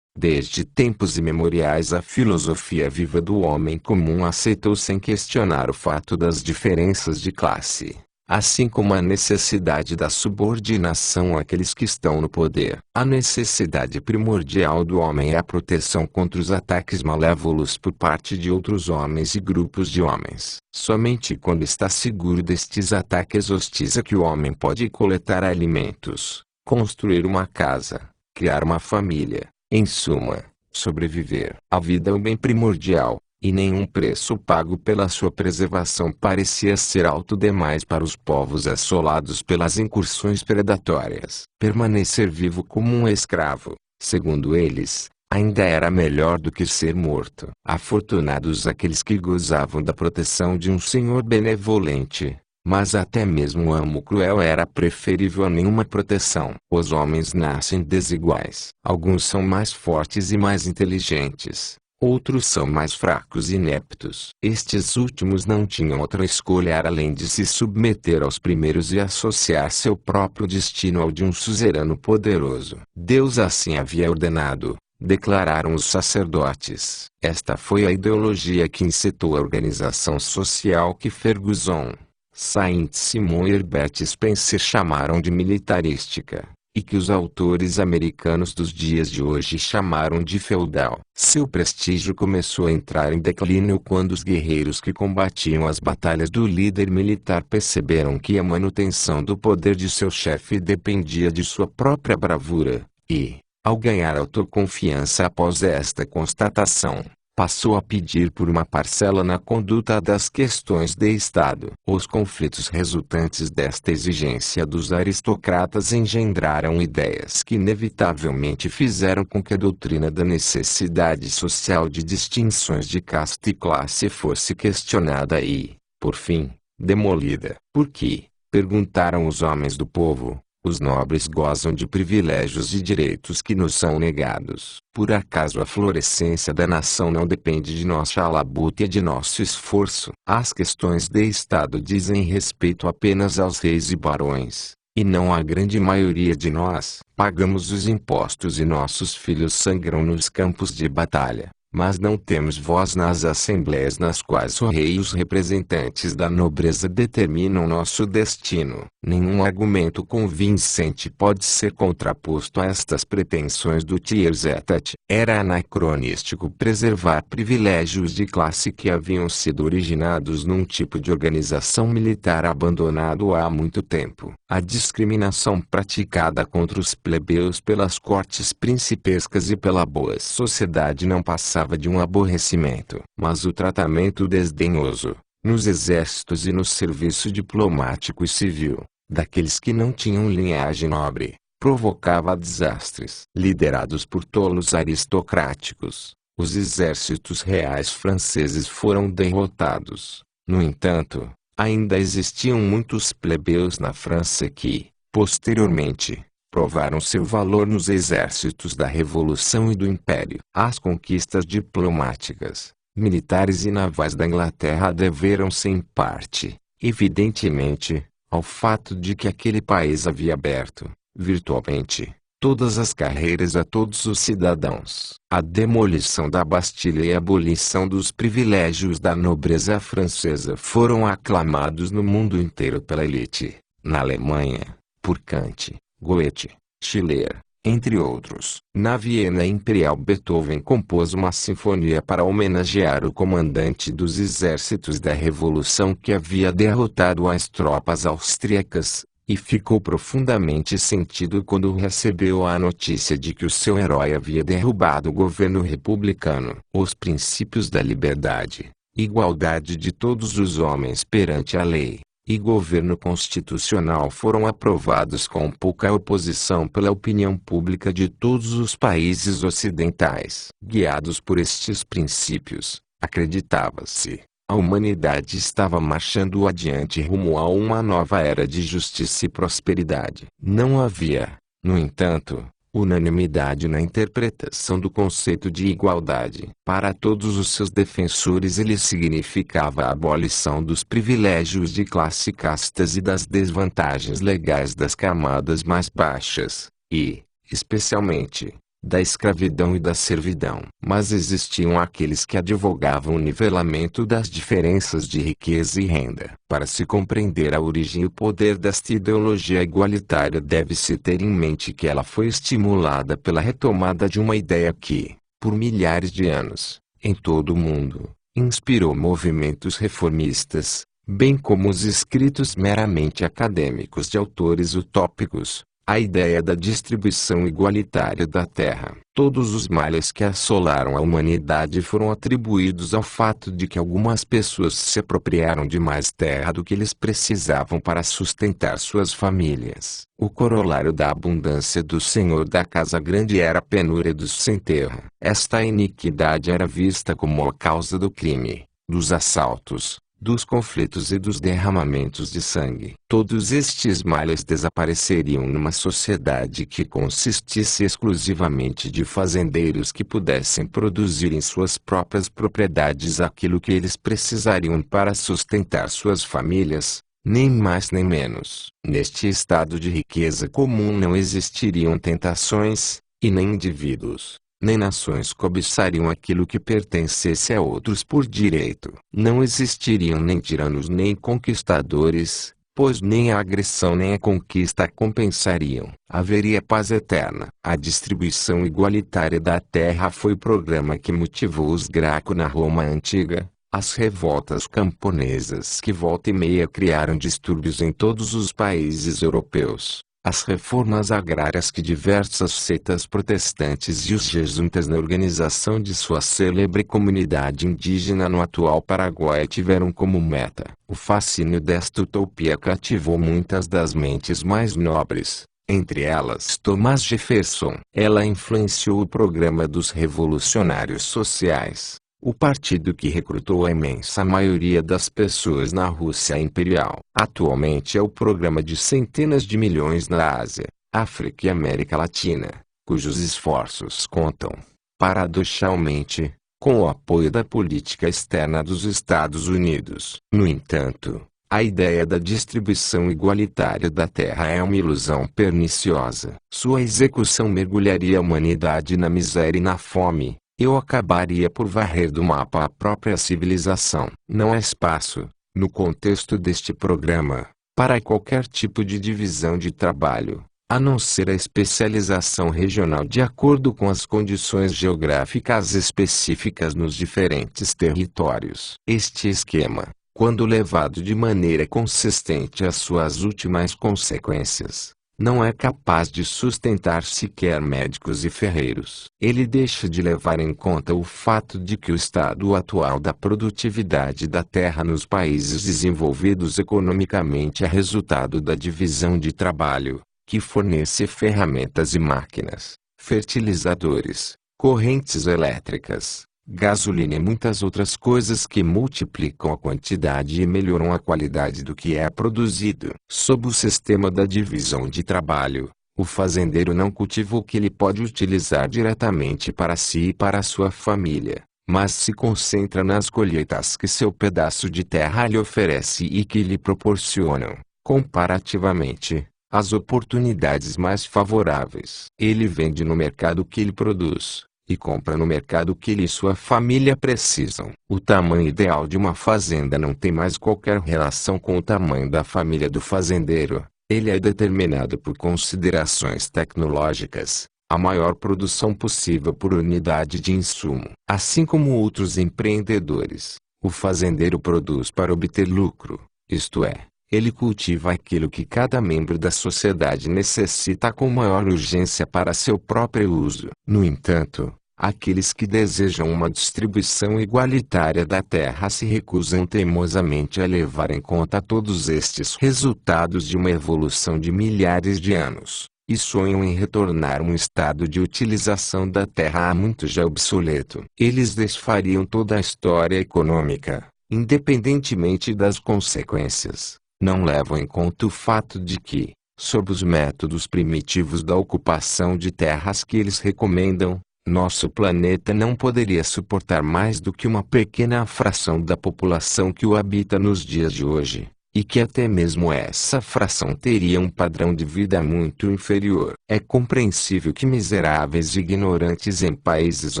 Desde tempos imemoriais a filosofia viva do homem comum aceitou sem questionar o fato das diferenças de classe, assim como a necessidade da subordinação àqueles que estão no poder. A necessidade primordial do homem é a proteção contra os ataques malévolos por parte de outros homens e grupos de homens. Somente quando está seguro destes ataques hostis é que o homem pode coletar alimentos, construir uma casa, criar uma família. Em suma, sobreviver. A vida é o bem primordial, e nenhum preço pago pela sua preservação parecia ser alto demais para os povos assolados pelas incursões predatórias. Permanecer vivo como um escravo, segundo eles, ainda era melhor do que ser morto. Afortunados aqueles que gozavam da proteção de um senhor benevolente. Mas até mesmo o amo cruel era preferível a nenhuma proteção. Os homens nascem desiguais. Alguns são mais fortes e mais inteligentes. Outros são mais fracos e ineptos. Estes últimos não tinham outra escolha além de se submeter aos primeiros e associar seu próprio destino ao de um suzerano poderoso. Deus assim havia ordenado, declararam os sacerdotes. Esta foi a ideologia que incitou a organização social que Ferguson, Saint-Simon e Herbert Spencer chamaram de militarística, e que os autores americanos dos dias de hoje chamaram de feudal. Seu prestígio começou a entrar em declínio quando os guerreiros que combatiam as batalhas do líder militar perceberam que a manutenção do poder de seu chefe dependia de sua própria bravura, e, ao ganhar autoconfiança após esta constatação, passou a pedir por uma parcela na conduta das questões de Estado. Os conflitos resultantes desta exigência dos aristocratas engendraram ideias que inevitavelmente fizeram com que a doutrina da necessidade social de distinções de casta e classe fosse questionada e, por fim, demolida. Por que, perguntaram os homens do povo, os nobres gozam de privilégios e direitos que nos são negados? Por acaso a florescência da nação não depende de nossa labuta e de nosso esforço? As questões de Estado dizem respeito apenas aos reis e barões, e não à grande maioria de nós. Pagamos os impostos e nossos filhos sangram nos campos de batalha, mas não temos voz nas assembleias nas quais o rei e os representantes da nobreza determinam nosso destino. Nenhum argumento convincente pode ser contraposto a estas pretensões do Tiers Etat. Era anacronístico preservar privilégios de classe que haviam sido originados num tipo de organização militar abandonado há muito tempo. A discriminação praticada contra os plebeus pelas cortes principescas e pela boa sociedade não passava de um aborrecimento. Mas o tratamento desdenhoso, nos exércitos e no serviço diplomático e civil, daqueles que não tinham linhagem nobre, provocava desastres. Liderados por tolos aristocráticos, os exércitos reais franceses foram derrotados. No entanto, ainda existiam muitos plebeus na França que, posteriormente, provaram seu valor nos exércitos da Revolução e do Império. As conquistas diplomáticas, militares e navais da Inglaterra deveram-se em parte, evidentemente, ao fato de que aquele país havia aberto, virtualmente, todas as carreiras a todos os cidadãos. A demolição da Bastilha e a abolição dos privilégios da nobreza francesa foram aclamados no mundo inteiro pela elite. Na Alemanha, por Kant, Goethe, Schiller, entre outros. Na Viena Imperial, Beethoven compôs uma sinfonia para homenagear o comandante dos exércitos da Revolução que havia derrotado as tropas austríacas, e ficou profundamente sentido quando recebeu a notícia de que o seu herói havia derrubado o governo republicano. Os princípios da liberdade, igualdade de todos os homens perante a lei, e governo constitucional foram aprovados com pouca oposição pela opinião pública de todos os países ocidentais. Guiados por estes princípios, acreditava-se, a humanidade estava marchando adiante rumo a uma nova era de justiça e prosperidade. Não havia, no entanto, unanimidade na interpretação do conceito de igualdade. Para todos os seus defensores ele significava a abolição dos privilégios de classe e castas e das desvantagens legais das camadas mais baixas, e, especialmente, da escravidão e da servidão. Mas existiam aqueles que advogavam o nivelamento das diferenças de riqueza e renda. Para se compreender a origem e o poder desta ideologia igualitária deve-se ter em mente que ela foi estimulada pela retomada de uma ideia que, por milhares de anos, em todo o mundo, inspirou movimentos reformistas, bem como os escritos meramente acadêmicos de autores utópicos. A ideia da distribuição igualitária da terra. Todos os males que assolaram a humanidade foram atribuídos ao fato de que algumas pessoas se apropriaram de mais terra do que eles precisavam para sustentar suas famílias. O corolário da abundância do senhor da casa grande era a penúria dos sem terra. Esta iniquidade era vista como a causa do crime, dos assaltos, dos conflitos e dos derramamentos de sangue. Todos estes males desapareceriam numa sociedade que consistisse exclusivamente de fazendeiros que pudessem produzir em suas próprias propriedades aquilo que eles precisariam para sustentar suas famílias, nem mais nem menos. Neste estado de riqueza comum não existiriam tentações, e nem indivíduos, nem nações cobiçariam aquilo que pertencesse a outros por direito. Não existiriam nem tiranos nem conquistadores, pois nem a agressão nem a conquista compensariam. Haveria paz eterna. A distribuição igualitária da terra foi o programa que motivou os Graco na Roma antiga. As revoltas camponesas que volta e meia criaram distúrbios em todos os países europeus. As reformas agrárias que diversas seitas protestantes e os jesuítas na organização de sua célebre comunidade indígena no atual Paraguai tiveram como meta. O fascínio desta utopia cativou muitas das mentes mais nobres, entre elas Thomas Jefferson. Ela influenciou o programa dos revolucionários sociais, o partido que recrutou a imensa maioria das pessoas na Rússia imperial. Atualmente é o programa de centenas de milhões na Ásia, África e América Latina, cujos esforços contam, paradoxalmente, com o apoio da política externa dos Estados Unidos. No entanto, a ideia da distribuição igualitária da terra é uma ilusão perniciosa. Sua execução mergulharia a humanidade na miséria e na fome. Eu acabaria por varrer do mapa a própria civilização. Não há espaço, no contexto deste programa, para qualquer tipo de divisão de trabalho, a não ser a especialização regional de acordo com as condições geográficas específicas nos diferentes territórios. Este esquema, quando levado de maneira consistente às suas últimas consequências, não é capaz de sustentar sequer médicos e ferreiros. Ele deixa de levar em conta o fato de que o estado atual da produtividade da terra nos países desenvolvidos economicamente é resultado da divisão de trabalho, que fornece ferramentas e máquinas, fertilizadores, correntes elétricas, gasolina e muitas outras coisas que multiplicam a quantidade e melhoram a qualidade do que é produzido. Sob o sistema da divisão de trabalho, o fazendeiro não cultiva o que ele pode utilizar diretamente para si e para sua família, mas se concentra nas colheitas que seu pedaço de terra lhe oferece e que lhe proporcionam, comparativamente, as oportunidades mais favoráveis. Ele vende no mercado o que ele produz, e compra no mercado que ele e sua família precisam. O tamanho ideal de uma fazenda não tem mais qualquer relação com o tamanho da família do fazendeiro. Ele é determinado por considerações tecnológicas, a maior produção possível por unidade de insumo. Assim como outros empreendedores, o fazendeiro produz para obter lucro, isto é, ele cultiva aquilo que cada membro da sociedade necessita com maior urgência para seu próprio uso. No entanto, aqueles que desejam uma distribuição igualitária da terra se recusam teimosamente a levar em conta todos estes resultados de uma evolução de milhares de anos, e sonham em retornar um estado de utilização da terra há muito já obsoleto. Eles desfariam toda a história econômica, independentemente das consequências. Não levam em conta o fato de que, sob os métodos primitivos da ocupação de terras que eles recomendam, nosso planeta não poderia suportar mais do que uma pequena fração da população que o habita nos dias de hoje, e que até mesmo essa fração teria um padrão de vida muito inferior. É compreensível que miseráveis e ignorantes em países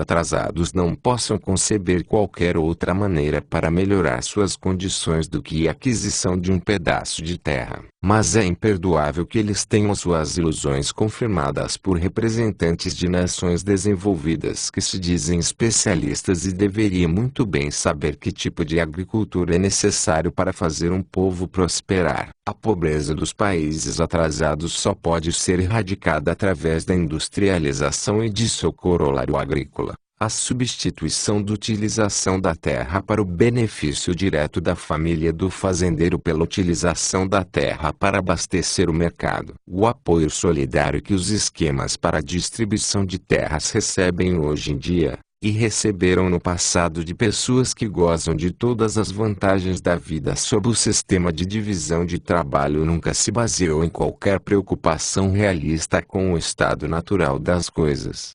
atrasados não possam conceber qualquer outra maneira para melhorar suas condições do que a aquisição de um pedaço de terra. Mas é imperdoável que eles tenham suas ilusões confirmadas por representantes de nações desenvolvidas que se dizem especialistas e deveriam muito bem saber que tipo de agricultura é necessário para fazer um povo prosperar. A pobreza dos países atrasados só pode ser erradicada através da industrialização e de seu corolário agrícola, a substituição da utilização da terra para o benefício direto da família do fazendeiro pela utilização da terra para abastecer o mercado. O apoio solidário que os esquemas para a distribuição de terras recebem hoje em dia, e receberam no passado de pessoas que gozam de todas as vantagens da vida sob o sistema de divisão de trabalho nunca se baseou em qualquer preocupação realista com o estado natural das coisas.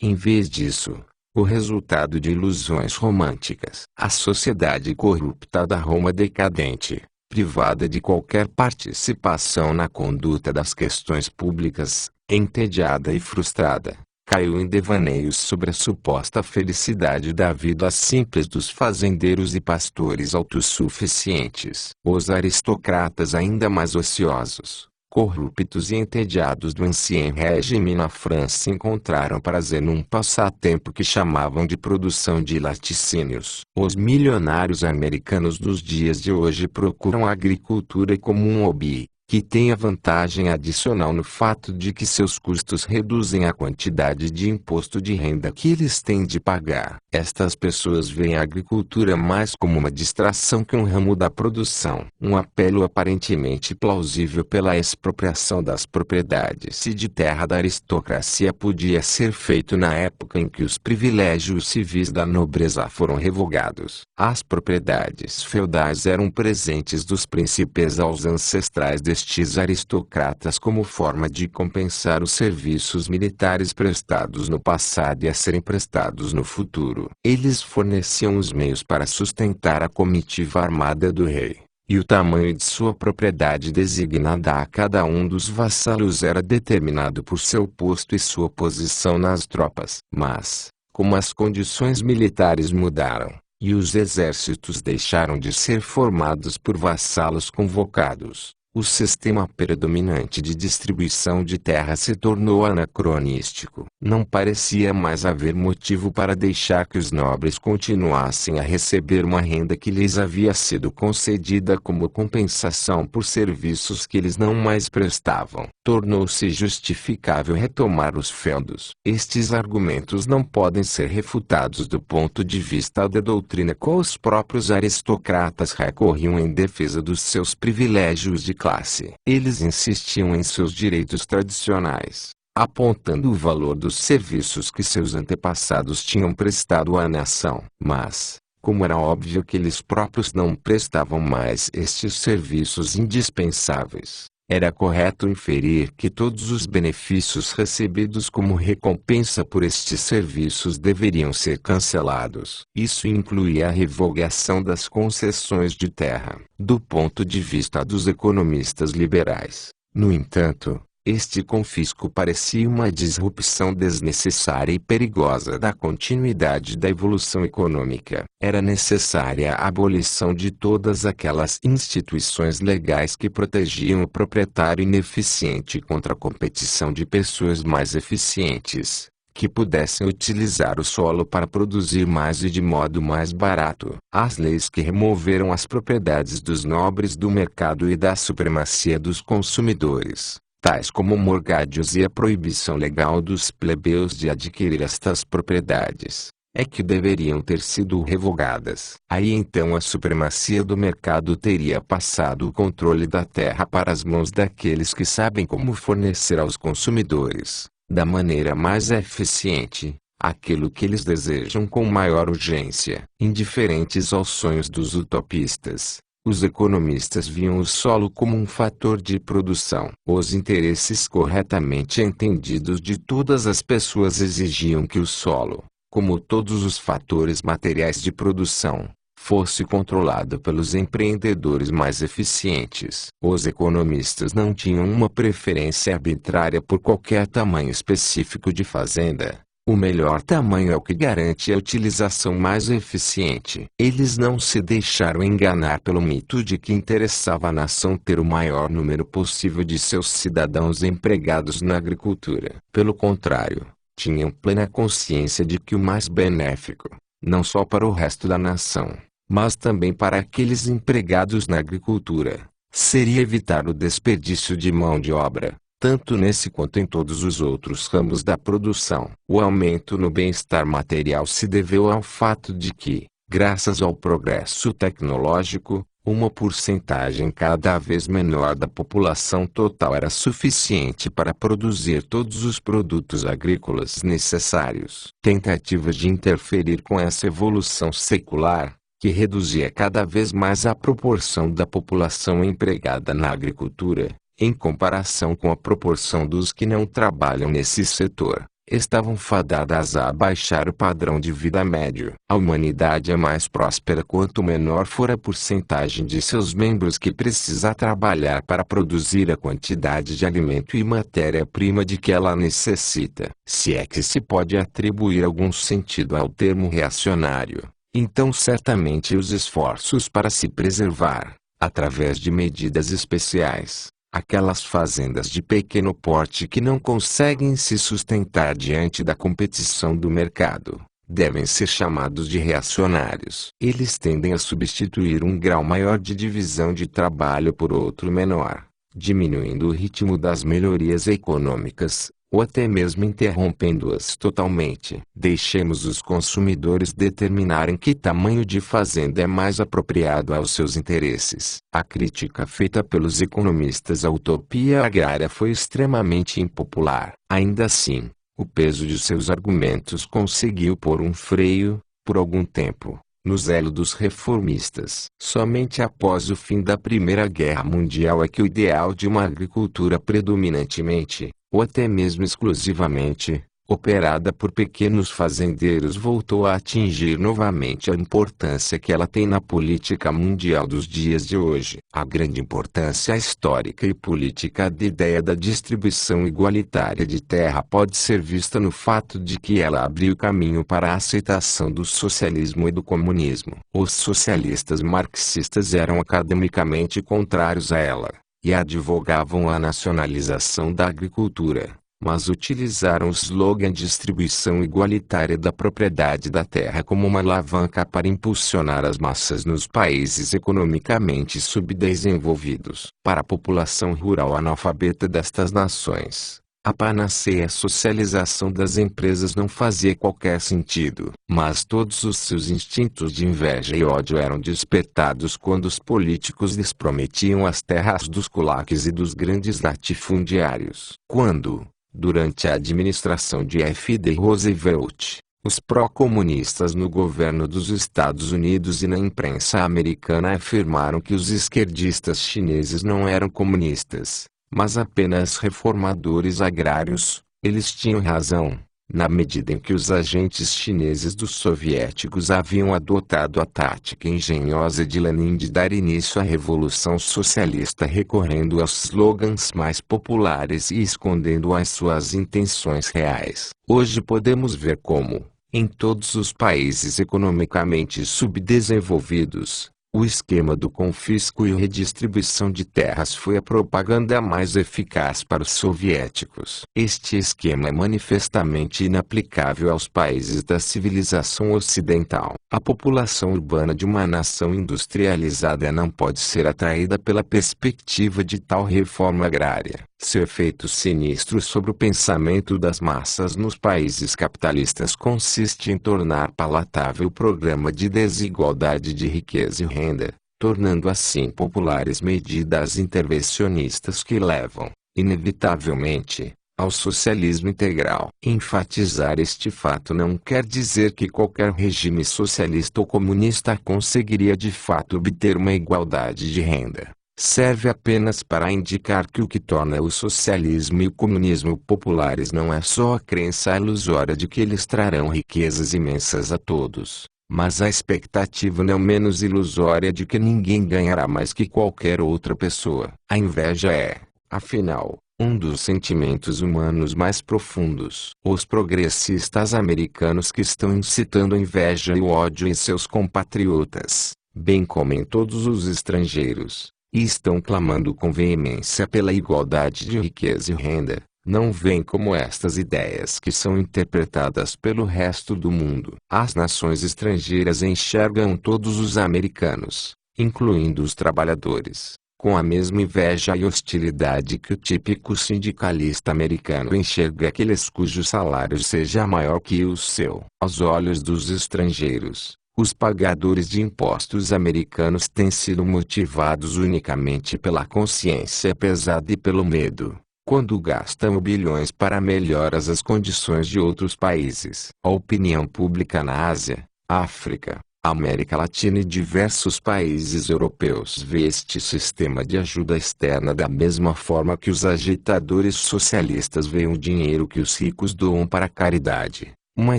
Em vez disso, o resultado de ilusões românticas. A sociedade corrupta da Roma decadente, privada de qualquer participação na conduta das questões públicas, entediada e frustrada, caiu em devaneios sobre a suposta felicidade da vida simples dos fazendeiros e pastores autossuficientes. Os aristocratas ainda mais ociosos, corruptos e entediados do Ancien Régime na França encontraram prazer num passatempo que chamavam de produção de laticínios. Os milionários americanos dos dias de hoje procuram a agricultura como um hobby, que tem a vantagem adicional no fato de que seus custos reduzem a quantidade de imposto de renda que eles têm de pagar. Estas pessoas veem a agricultura mais como uma distração que um ramo da produção. Um apelo aparentemente plausível pela expropriação das propriedades e de terra da aristocracia podia ser feito na época em que os privilégios civis da nobreza foram revogados. As propriedades feudais eram presentes dos príncipes aos ancestrais destes aristocratas como forma de compensar os serviços militares prestados no passado e a serem prestados no futuro. Eles forneciam os meios para sustentar a comitiva armada do rei, e o tamanho de sua propriedade designada a cada um dos vassalos era determinado por seu posto e sua posição nas tropas. Mas, como as condições militares mudaram, e os exércitos deixaram de ser formados por vassalos convocados, o sistema predominante de distribuição de terra se tornou anacronístico. Não parecia mais haver motivo para deixar que os nobres continuassem a receber uma renda que lhes havia sido concedida como compensação por serviços que eles não mais prestavam. Tornou-se justificável retomar os feudos. Estes argumentos não podem ser refutados do ponto de vista da doutrina qual os próprios aristocratas recorriam em defesa dos seus privilégios de classe. Eles insistiam em seus direitos tradicionais, apontando o valor dos serviços que seus antepassados tinham prestado à nação. Mas, como era óbvio que eles próprios não prestavam mais estes serviços indispensáveis, era correto inferir que todos os benefícios recebidos como recompensa por estes serviços deveriam ser cancelados. Isso incluía a revogação das concessões de terra. Do ponto de vista dos economistas liberais, no entanto, este confisco parecia uma disrupção desnecessária e perigosa da continuidade da evolução econômica. Era necessária a abolição de todas aquelas instituições legais que protegiam o proprietário ineficiente contra a competição de pessoas mais eficientes, que pudessem utilizar o solo para produzir mais e de modo mais barato. As leis que removeram as propriedades dos nobres do mercado e da supremacia dos consumidores, tais como morgádios e a proibição legal dos plebeus de adquirir estas propriedades, é que deveriam ter sido revogadas. Aí então a supremacia do mercado teria passado o controle da terra para as mãos daqueles que sabem como fornecer aos consumidores, da maneira mais eficiente, aquilo que eles desejam com maior urgência. Indiferentes aos sonhos dos utopistas, os economistas viam o solo como um fator de produção. Os interesses corretamente entendidos de todas as pessoas exigiam que o solo, como todos os fatores materiais de produção, fosse controlado pelos empreendedores mais eficientes. Os economistas não tinham uma preferência arbitrária por qualquer tamanho específico de fazenda. O melhor tamanho é o que garante a utilização mais eficiente. Eles não se deixaram enganar pelo mito de que interessava à nação ter o maior número possível de seus cidadãos empregados na agricultura. Pelo contrário, tinham plena consciência de que o mais benéfico, não só para o resto da nação, mas também para aqueles empregados na agricultura, seria evitar o desperdício de mão de obra, tanto nesse quanto em todos os outros ramos da produção. O aumento no bem-estar material se deveu ao fato de que, graças ao progresso tecnológico, uma porcentagem cada vez menor da população total era suficiente para produzir todos os produtos agrícolas necessários. Tentativas de interferir com essa evolução secular, que reduzia cada vez mais a proporção da população empregada na agricultura, em comparação com a proporção dos que não trabalham nesse setor, estavam fadadas a abaixar o padrão de vida médio. A humanidade é mais próspera quanto menor for a porcentagem de seus membros que precisa trabalhar para produzir a quantidade de alimento e matéria-prima de que ela necessita. Se é que se pode atribuir algum sentido ao termo reacionário, então certamente os esforços para se preservar, através de medidas especiais, aquelas fazendas de pequeno porte que não conseguem se sustentar diante da competição do mercado, devem ser chamados de reacionários. Eles tendem a substituir um grau maior de divisão de trabalho por outro menor, diminuindo o ritmo das melhorias econômicas, ou até mesmo interrompendo-as totalmente. Deixemos os consumidores determinarem que tamanho de fazenda é mais apropriado aos seus interesses. A crítica feita pelos economistas à utopia agrária foi extremamente impopular. Ainda assim, o peso de seus argumentos conseguiu pôr um freio, por algum tempo, no zelo dos reformistas. Somente após o fim da Primeira Guerra Mundial é que o ideal de uma agricultura predominantemente, ou até mesmo exclusivamente, operada por pequenos fazendeiros voltou a atingir novamente a importância que ela tem na política mundial dos dias de hoje. A grande importância histórica e política da ideia da distribuição igualitária de terra pode ser vista no fato de que ela abriu caminho para a aceitação do socialismo e do comunismo. Os socialistas marxistas eram academicamente contrários a ela, e advogavam a nacionalização da agricultura, mas utilizaram o slogan distribuição igualitária da propriedade da terra como uma alavanca para impulsionar as massas nos países economicamente subdesenvolvidos. Para a população rural analfabeta destas nações, a panaceia socialização das empresas não fazia qualquer sentido. Mas todos os seus instintos de inveja e ódio eram despertados quando os políticos lhes prometiam as terras dos kulaks e dos grandes latifundiários. Quando, durante a administração de F. D. Roosevelt, os pró-comunistas no governo dos Estados Unidos e na imprensa americana afirmaram que os esquerdistas chineses não eram comunistas, mas apenas reformadores agrários, eles tinham razão, na medida em que os agentes chineses dos soviéticos haviam adotado a tática engenhosa de Lenin de dar início à Revolução Socialista recorrendo aos slogans mais populares e escondendo as suas intenções reais. Hoje podemos ver como, em todos os países economicamente subdesenvolvidos, o esquema do confisco e redistribuição de terras foi a propaganda mais eficaz para os soviéticos. Este esquema é manifestamente inaplicável aos países da civilização ocidental. A população urbana de uma nação industrializada não pode ser atraída pela perspectiva de tal reforma agrária. Seu efeito sinistro sobre o pensamento das massas nos países capitalistas consiste em tornar palatável o programa de desigualdade de riqueza e renda, tornando assim populares medidas intervencionistas que levam, inevitavelmente, ao socialismo integral. Enfatizar este fato não quer dizer que qualquer regime socialista ou comunista conseguiria de fato obter uma igualdade de renda. Serve apenas para indicar que o que torna o socialismo e o comunismo populares não é só a crença ilusória de que eles trarão riquezas imensas a todos, mas a expectativa não menos ilusória de que ninguém ganhará mais que qualquer outra pessoa. A inveja é, afinal, um dos sentimentos humanos mais profundos. Os progressistas americanos que estão incitando a inveja e o ódio em seus compatriotas, bem como em todos os estrangeiros, e estão clamando com veemência pela igualdade de riqueza e renda, não veem como estas ideias que são interpretadas pelo resto do mundo. As nações estrangeiras enxergam todos os americanos, incluindo os trabalhadores, com a mesma inveja e hostilidade que o típico sindicalista americano enxerga aqueles cujo salário seja maior que o seu. Aos olhos dos estrangeiros, os pagadores de impostos americanos têm sido motivados unicamente pela consciência pesada e pelo medo, quando gastam bilhões para melhorar as condições de outros países. A opinião pública na Ásia, África, A América Latina e diversos países europeus vê este sistema de ajuda externa da mesma forma que os agitadores socialistas veem o dinheiro que os ricos doam para a caridade, uma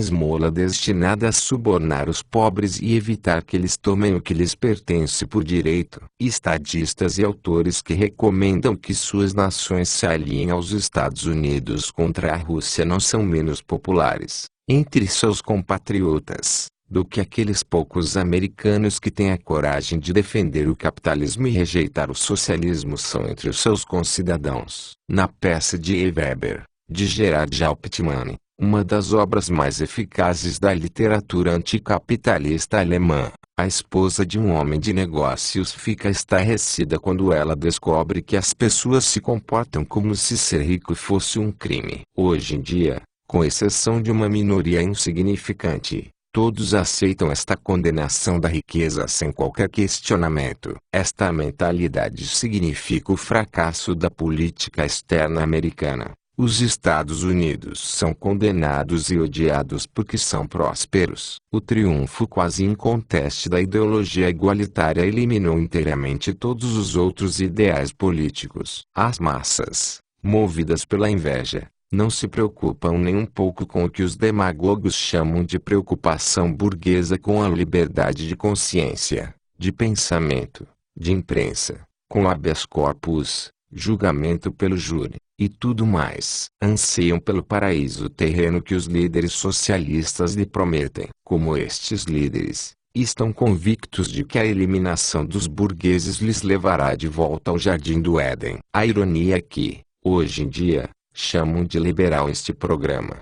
esmola destinada a subornar os pobres e evitar que eles tomem o que lhes pertence por direito. Estadistas e autores que recomendam que suas nações se alinhem aos Estados Unidos contra a Rússia não são menos populares, entre seus compatriotas, do que aqueles poucos americanos que têm a coragem de defender o capitalismo e rejeitar o socialismo são entre os seus concidadãos. Na peça de E. Weber, de Gerard Hauptmann, uma das obras mais eficazes da literatura anticapitalista alemã, a esposa de um homem de negócios fica estarrecida quando ela descobre que as pessoas se comportam como se ser rico fosse um crime. Hoje em dia, com exceção de uma minoria insignificante, todos aceitam esta condenação da riqueza sem qualquer questionamento. Esta mentalidade significa o fracasso da política externa americana. Os Estados Unidos são condenados e odiados porque são prósperos. O triunfo quase inconteste da ideologia igualitária eliminou inteiramente todos os outros ideais políticos. As massas, movidas pela inveja, não se preocupam nem um pouco com o que os demagogos chamam de preocupação burguesa com a liberdade de consciência, de pensamento, de imprensa, com habeas corpus, julgamento pelo júri, e tudo mais. Anseiam pelo paraíso terreno que os líderes socialistas lhe prometem. Como estes líderes, estão convictos de que a eliminação dos burgueses lhes levará de volta ao jardim do Éden. A ironia é que, hoje em dia, chamam de liberal este programa.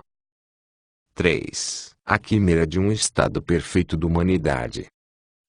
3. A quimera de um estado perfeito da humanidade.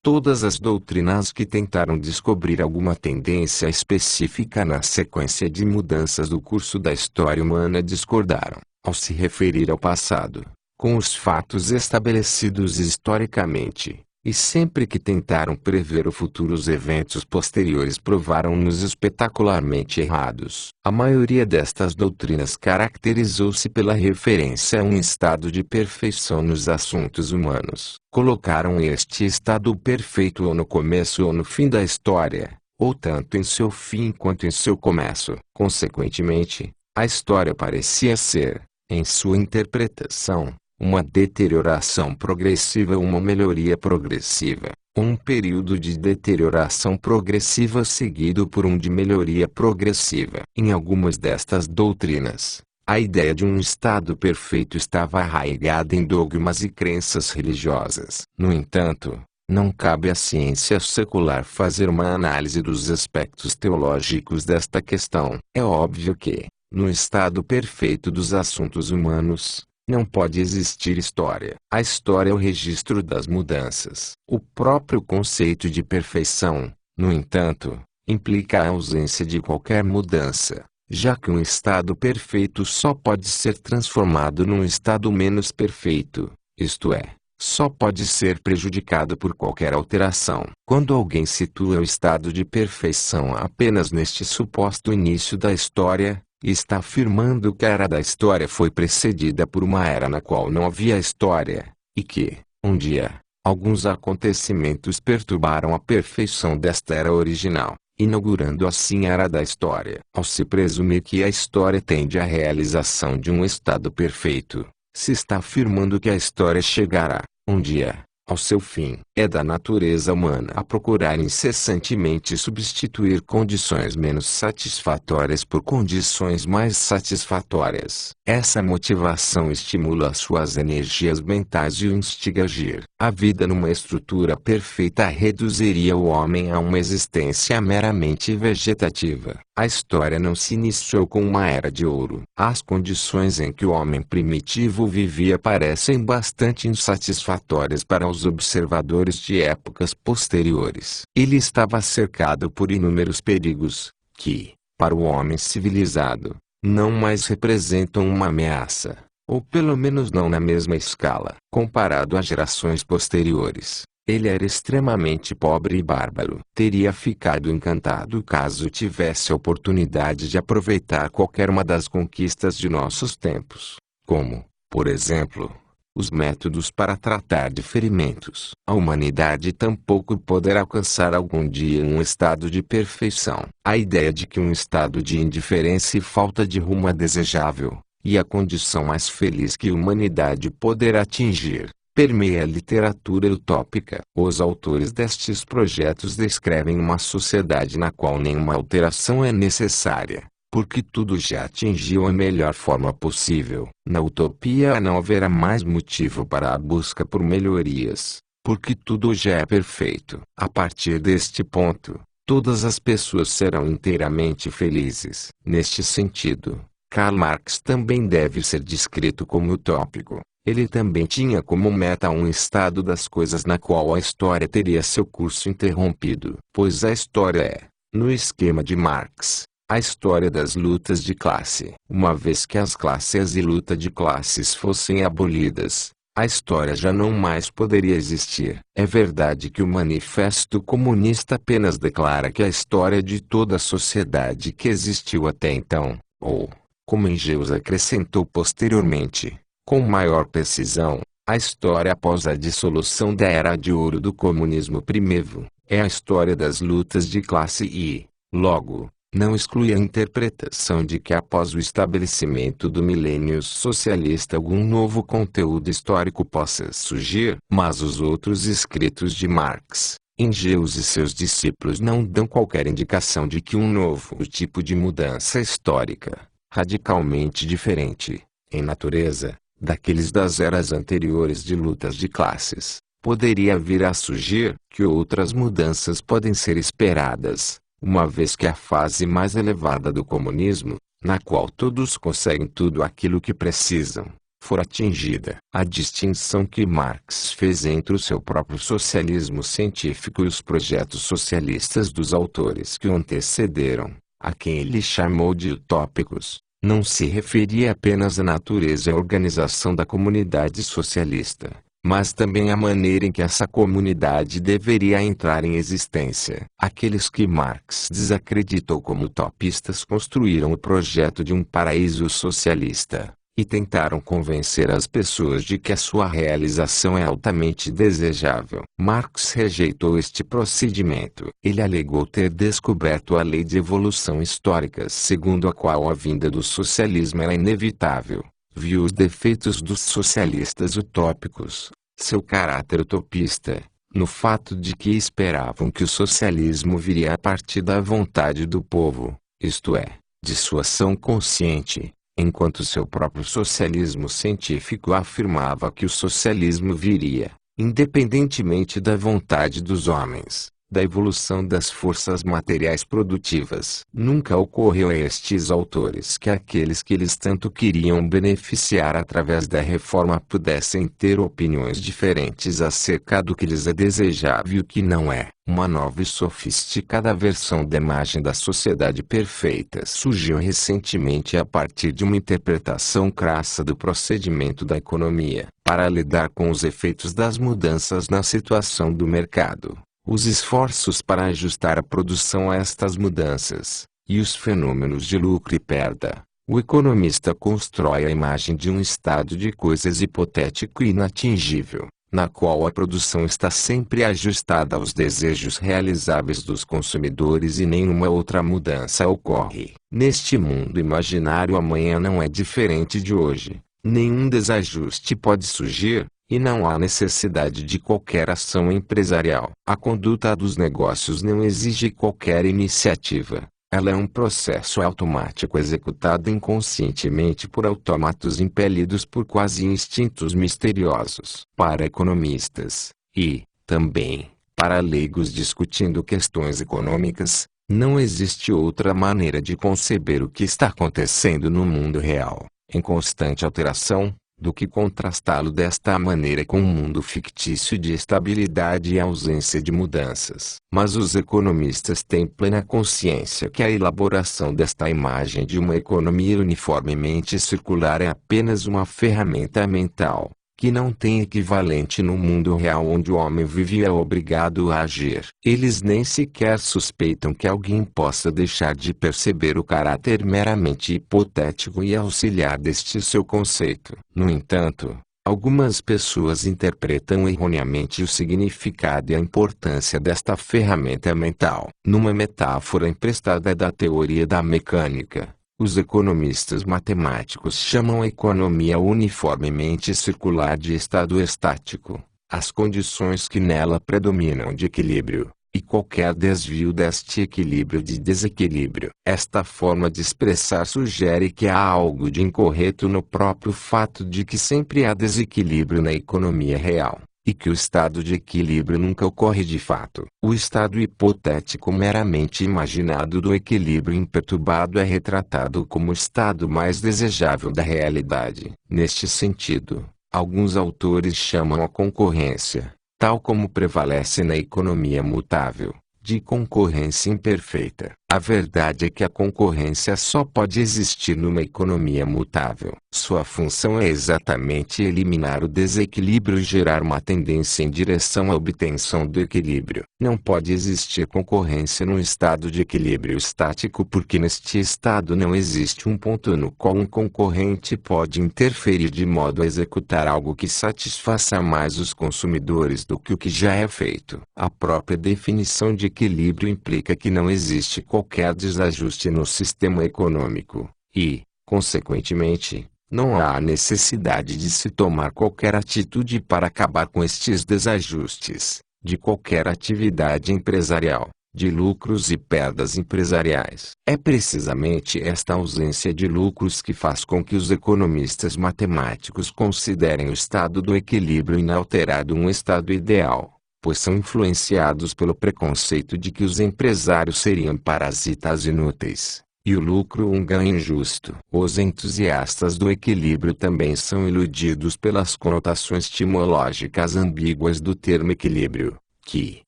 Todas as doutrinas que tentaram descobrir alguma tendência específica na sequência de mudanças do curso da história humana discordaram, ao se referir ao passado, com os fatos estabelecidos historicamente. E sempre que tentaram prever o futuro, os eventos posteriores provaram-nos espetacularmente errados. A maioria destas doutrinas caracterizou-se pela referência a um estado de perfeição nos assuntos humanos. Colocaram este estado perfeito ou no começo ou no fim da história, ou tanto em seu fim quanto em seu começo. Consequentemente, a história parecia ser, em sua interpretação, uma deterioração progressiva ou uma melhoria progressiva, um período de deterioração progressiva seguido por um de melhoria progressiva. Em algumas destas doutrinas, a ideia de um estado perfeito estava arraigada em dogmas e crenças religiosas. No entanto, não cabe à ciência secular fazer uma análise dos aspectos teológicos desta questão. É óbvio que, no estado perfeito dos assuntos humanos, não pode existir história. A história é o registro das mudanças. O próprio conceito de perfeição, no entanto, implica a ausência de qualquer mudança, já que um estado perfeito só pode ser transformado num estado menos perfeito, isto é, só pode ser prejudicado por qualquer alteração. Quando alguém situa o estado de perfeição apenas neste suposto início da história, está afirmando que a era da história foi precedida por uma era na qual não havia história, e que, um dia, alguns acontecimentos perturbaram a perfeição desta era original, inaugurando assim a era da história. Ao se presumir que a história tende à realização de um estado perfeito, se está afirmando que a história chegará, um dia, ao seu fim. É da natureza humana a procurar incessantemente substituir condições menos satisfatórias por condições mais satisfatórias. Essa motivação estimula suas energias mentais e o instiga a agir. A vida numa estrutura perfeita reduziria o homem a uma existência meramente vegetativa. A história não se iniciou com uma era de ouro. As condições em que o homem primitivo vivia parecem bastante insatisfatórias para os observadores de épocas posteriores. Ele estava cercado por inúmeros perigos, que, para o homem civilizado, não mais representam uma ameaça, ou pelo menos não na mesma escala. Comparado a gerações posteriores, ele era extremamente pobre e bárbaro. Teria ficado encantado caso tivesse a oportunidade de aproveitar qualquer uma das conquistas de nossos tempos, como, por exemplo, os métodos para tratar de ferimentos. A humanidade tampouco poderá alcançar algum dia um estado de perfeição. A ideia de que um estado de indiferença e falta de rumo é desejável, e a condição mais feliz que a humanidade poderá atingir, permeia a literatura utópica. Os autores destes projetos descrevem uma sociedade na qual nenhuma alteração é necessária, porque tudo já atingiu a melhor forma possível. Na utopia não haverá mais motivo para a busca por melhorias, porque tudo já é perfeito. A partir deste ponto, todas as pessoas serão inteiramente felizes. Neste sentido, Karl Marx também deve ser descrito como utópico. Ele também tinha como meta um estado das coisas na qual a história teria seu curso interrompido. Pois a história é, no esquema de Marx, a história das lutas de classe. Uma vez que as classes e luta de classes fossem abolidas, a história já não mais poderia existir. É verdade que o Manifesto Comunista apenas declara que a história de toda a sociedade que existiu até então, ou, como Engels acrescentou posteriormente, com maior precisão, a história após a dissolução da Era de Ouro do comunismo primitivo, é a história das lutas de classe e, logo, não exclui a interpretação de que após o estabelecimento do milênio socialista algum novo conteúdo histórico possa surgir. Mas os outros escritos de Marx, Engels e seus discípulos não dão qualquer indicação de que um novo tipo de mudança histórica, radicalmente diferente, em natureza, daqueles das eras anteriores de lutas de classes, poderia vir a surgir. Que outras mudanças podem ser esperadas, uma vez que a fase mais elevada do comunismo, na qual todos conseguem tudo aquilo que precisam, for atingida. A distinção que Marx fez entre o seu próprio socialismo científico e os projetos socialistas dos autores que o antecederam, a quem ele chamou de utópicos, não se referia apenas à natureza e à organização da comunidade socialista, mas também à maneira em que essa comunidade deveria entrar em existência. Aqueles que Marx desacreditou como utopistas construíram o projeto de um paraíso socialista, e tentaram convencer as pessoas de que a sua realização é altamente desejável. Marx rejeitou este procedimento. Ele alegou ter descoberto a lei de evolução histórica segundo a qual a vinda do socialismo era inevitável. Viu os defeitos dos socialistas utópicos, seu caráter utopista, no fato de que esperavam que o socialismo viria a partir da vontade do povo, isto é, de sua ação consciente, enquanto seu próprio socialismo científico afirmava que o socialismo viria, independentemente da vontade dos homens, da evolução das forças materiais produtivas. Nunca ocorreu a estes autores que aqueles que eles tanto queriam beneficiar através da reforma pudessem ter opiniões diferentes acerca do que lhes é desejável e o que não é. Uma nova e sofisticada versão da imagem da sociedade perfeita surgiu recentemente a partir de uma interpretação crassa do procedimento da economia. Para lidar com os efeitos das mudanças na situação do mercado, os esforços para ajustar a produção a estas mudanças, e os fenômenos de lucro e perda, o economista constrói a imagem de um estado de coisas hipotético e inatingível, na qual a produção está sempre ajustada aos desejos realizáveis dos consumidores e nenhuma outra mudança ocorre. Neste mundo imaginário amanhã não é diferente de hoje, nenhum desajuste pode surgir, e não há necessidade de qualquer ação empresarial. A conduta dos negócios não exige qualquer iniciativa. Ela é um processo automático executado inconscientemente por autômatos impelidos por quase instintos misteriosos. Para economistas, e, também, para leigos discutindo questões econômicas, não existe outra maneira de conceber o que está acontecendo no mundo real, em constante alteração, do que contrastá-lo desta maneira com um mundo fictício de estabilidade e ausência de mudanças. Mas os economistas têm plena consciência que a elaboração desta imagem de uma economia uniformemente circular é apenas uma ferramenta mental, que não tem equivalente no mundo real onde o homem vive e é obrigado a agir. Eles nem sequer suspeitam que alguém possa deixar de perceber o caráter meramente hipotético e auxiliar deste seu conceito. No entanto, Algumas pessoas interpretam erroneamente o significado e a importância desta ferramenta mental. Numa metáfora emprestada da teoria da mecânica, os economistas matemáticos chamam a economia uniformemente circular de estado estático, as condições que nela predominam de equilíbrio, e qualquer desvio deste equilíbrio de desequilíbrio. Esta forma de expressar sugere que há algo de incorreto no próprio fato de que sempre há desequilíbrio na economia real, e que o estado de equilíbrio nunca ocorre de fato. O estado hipotético meramente imaginado do equilíbrio imperturbado é retratado como o estado mais desejável da realidade. Neste sentido, alguns autores chamam a concorrência, tal como prevalece na economia mutável, de concorrência imperfeita. A verdade é que a concorrência só pode existir numa economia mutável. Sua função é exatamente eliminar o desequilíbrio e gerar uma tendência em direção à obtenção do equilíbrio. Não pode existir concorrência num estado de equilíbrio estático porque neste estado não existe um ponto no qual um concorrente pode interferir de modo a executar algo que satisfaça mais os consumidores do que o que já é feito. A própria definição de equilíbrio implica que não existe qualquer desajuste no sistema econômico, e, consequentemente, não há necessidade de se tomar qualquer atitude para acabar com estes desajustes, de qualquer atividade empresarial, de lucros e perdas empresariais. É precisamente esta ausência de lucros que faz com que os economistas matemáticos considerem o estado do equilíbrio inalterado um estado ideal, pois são influenciados pelo preconceito de que os empresários seriam parasitas inúteis, e o lucro um ganho injusto. Os entusiastas do equilíbrio também são iludidos pelas conotações etimológicas ambíguas do termo equilíbrio, que,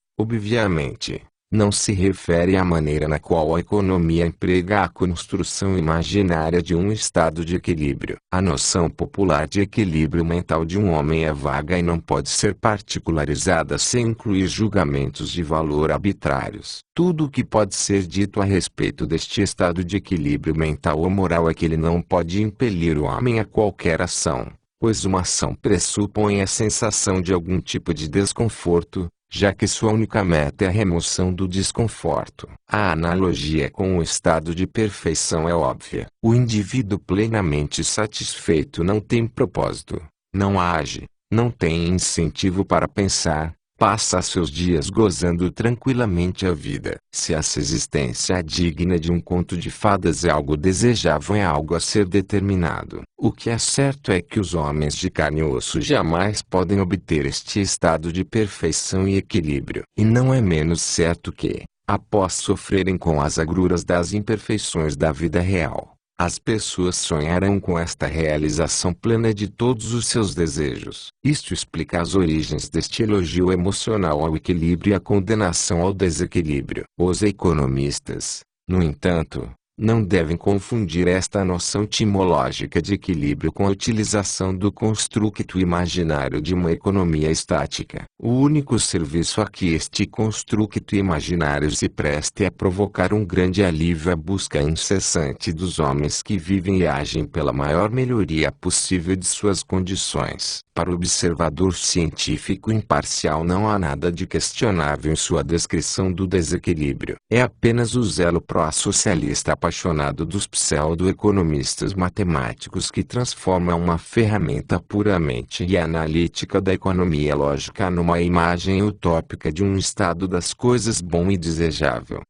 obviamente, não se refere à maneira na qual a economia emprega a construção imaginária de um estado de equilíbrio. A noção popular de equilíbrio mental de um homem é vaga e não pode ser particularizada sem incluir julgamentos de valor arbitrários. Tudo o que pode ser dito a respeito deste estado de equilíbrio mental ou moral é que ele não pode impelir o homem a qualquer ação, pois uma ação pressupõe a sensação de algum tipo de desconforto, já que sua única meta é a remoção do desconforto. A analogia com o estado de perfeição é óbvia. O indivíduo plenamente satisfeito não tem propósito, não age, não tem incentivo para pensar, passa seus dias gozando tranquilamente a vida. Se essa existência digna de um conto de fadas é algo desejável, é algo a ser determinado. O que é certo é que os homens de carne e osso jamais podem obter este estado de perfeição e equilíbrio. E não é menos certo que, após sofrerem com as agruras das imperfeições da vida real, as pessoas sonharão com esta realização plena de todos os seus desejos. Isto explica as origens deste elogio emocional ao equilíbrio e a condenação ao desequilíbrio. Os economistas, no entanto, não devem confundir esta noção etimológica de equilíbrio com a utilização do construto imaginário de uma economia estática. O único serviço a que este construto imaginário se presta é provocar um grande alívio à busca incessante dos homens que vivem e agem pela maior melhoria possível de suas condições. Para o observador científico imparcial não há nada de questionável em sua descrição do desequilíbrio. É apenas o zelo pró-socialista apaixonado dos pseudo-economistas matemáticos que transforma uma ferramenta puramente analítica da economia lógica numa imagem utópica de um estado das coisas bom e desejável.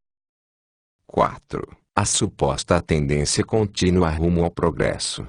4. A suposta tendência contínua rumo ao progresso.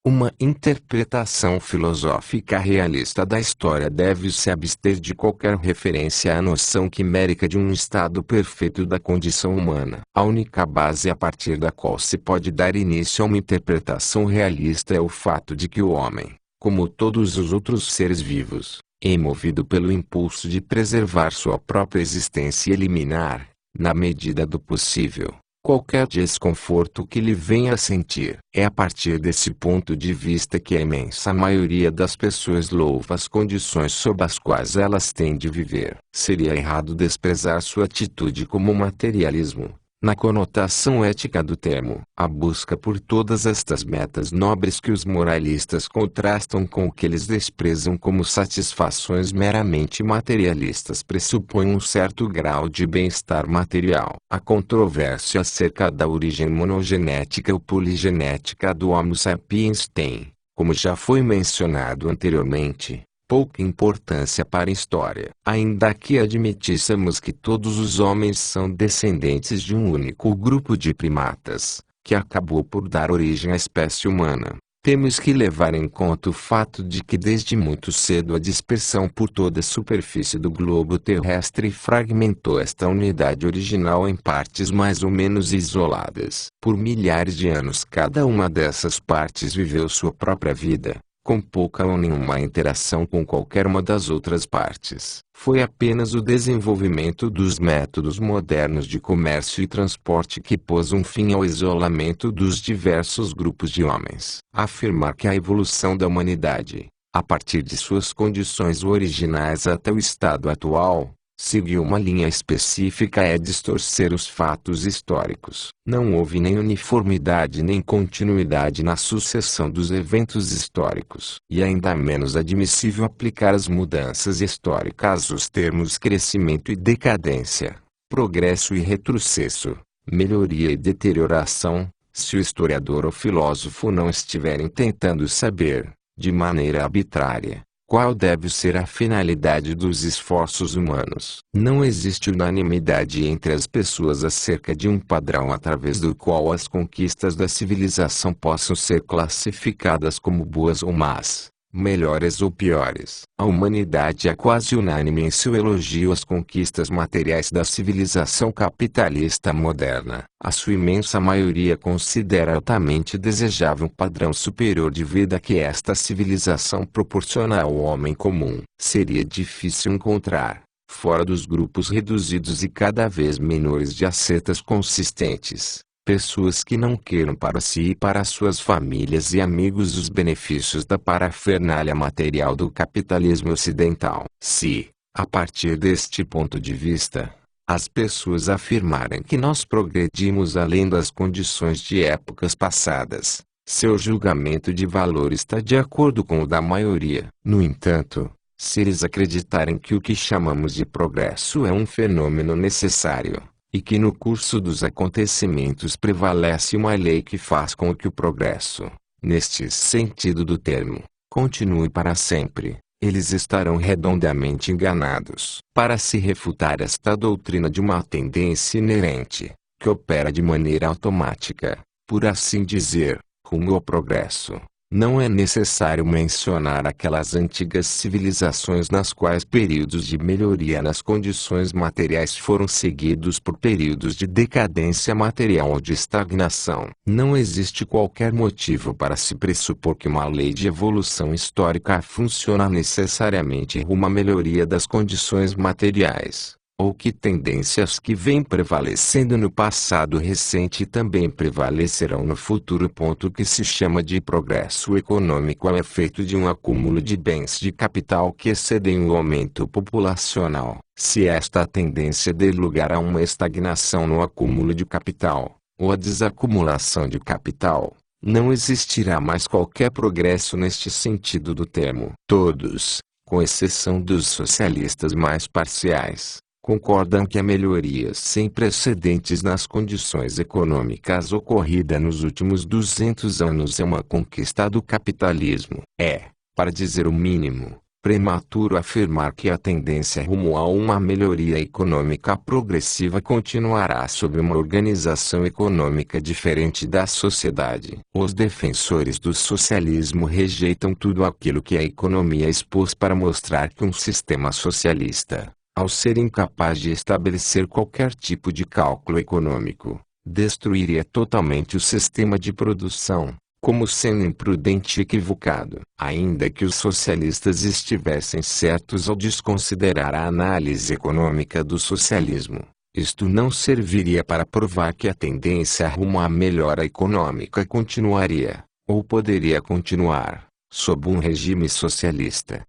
Uma interpretação filosófica realista da história deve se abster de qualquer referência à noção quimérica de um estado perfeito da condição humana. A única base a partir da qual se pode dar início a uma interpretação realista é o fato de que o homem, como todos os outros seres vivos, é movido pelo impulso de preservar sua própria existência e eliminar, na medida do possível, qualquer desconforto que lhe venha a sentir. É a partir desse ponto de vista que a imensa maioria das pessoas louva as condições sob as quais elas têm de viver. Seria errado desprezar sua atitude como materialismo, Na conotação ética do termo, a busca por todas estas metas nobres que os moralistas contrastam com o que eles desprezam como satisfações meramente materialistas pressupõe um certo grau de bem-estar material. A controvérsia acerca da origem monogenética ou poligenética do Homo sapiens tem, como já foi mencionado anteriormente, pouca importância para a história. Ainda que admitíssemos que todos os homens são descendentes de um único grupo de primatas, que acabou por dar origem à espécie humana, temos que levar em conta o fato de que desde muito cedo a dispersão por toda a superfície do globo terrestre fragmentou esta unidade original em partes mais ou menos isoladas. Por milhares de anos cada uma dessas partes viveu sua própria vida, com pouca ou nenhuma interação com qualquer uma das outras partes. Foi apenas o desenvolvimento dos métodos modernos de comércio e transporte que pôs um fim ao isolamento dos diversos grupos de homens. Afirmar que a evolução da humanidade, a partir de suas condições originais até o estado atual, seguiu uma linha específica é distorcer os fatos históricos. Não houve nem uniformidade nem continuidade na sucessão dos eventos históricos. E ainda menos admissível aplicar as mudanças históricas os termos crescimento e decadência, progresso e retrocesso, melhoria e deterioração, se o historiador ou filósofo não estiverem tentando saber, de maneira arbitrária, qual deve ser a finalidade dos esforços humanos. Não existe unanimidade entre as pessoas acerca de um padrão através do qual as conquistas da civilização possam ser classificadas como boas ou más, melhores ou piores. A humanidade é quase unânime em seu elogio às conquistas materiais da civilização capitalista moderna. A sua imensa maioria considera altamente desejável um padrão superior de vida que esta civilização proporciona ao homem comum. Seria difícil encontrar, fora dos grupos reduzidos e cada vez menores de ascetas consistentes, pessoas que não queiram para si e para suas famílias e amigos os benefícios da parafernália material do capitalismo ocidental. Se, a partir deste ponto de vista, as pessoas afirmarem que nós progredimos além das condições de épocas passadas, seu julgamento de valor está de acordo com o da maioria. No entanto, se eles acreditarem que o que chamamos de progresso é um fenômeno necessário, e que no curso dos acontecimentos prevalece uma lei que faz com que o progresso, neste sentido do termo, continue para sempre, eles estarão redondamente enganados. Para se refutar esta doutrina de uma tendência inerente, que opera de maneira automática, por assim dizer, rumo ao progresso, não é necessário mencionar aquelas antigas civilizações nas quais períodos de melhoria nas condições materiais foram seguidos por períodos de decadência material ou de estagnação. Não existe qualquer motivo para se pressupor que uma lei de evolução histórica funciona necessariamente rumo à melhoria das condições materiais, ou que tendências que vêm prevalecendo no passado recente também prevalecerão no futuro. Ponto que se chama de progresso econômico é o efeito de um acúmulo de bens de capital que excedem o aumento populacional. Se esta tendência der lugar a uma estagnação no acúmulo de capital, ou a desacumulação de capital, não existirá mais qualquer progresso neste sentido do termo. Todos, com exceção dos socialistas mais parciais, concordam que a melhoria sem precedentes nas condições econômicas ocorrida nos últimos 200 anos é uma conquista do capitalismo. É, para dizer o mínimo, prematuro afirmar que a tendência rumo a uma melhoria econômica progressiva continuará sob uma organização econômica diferente da sociedade. Os defensores do socialismo rejeitam tudo aquilo que a economia expôs para mostrar que um sistema socialista, ao ser incapaz de estabelecer qualquer tipo de cálculo econômico, destruiria totalmente o sistema de produção, como sendo imprudente e equivocado. Ainda que os socialistas estivessem certos ao desconsiderar a análise econômica do socialismo, isto não serviria para provar que a tendência rumo à melhora econômica continuaria, ou poderia continuar, sob um regime socialista.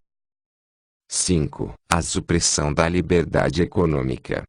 5. A supressão da liberdade econômica.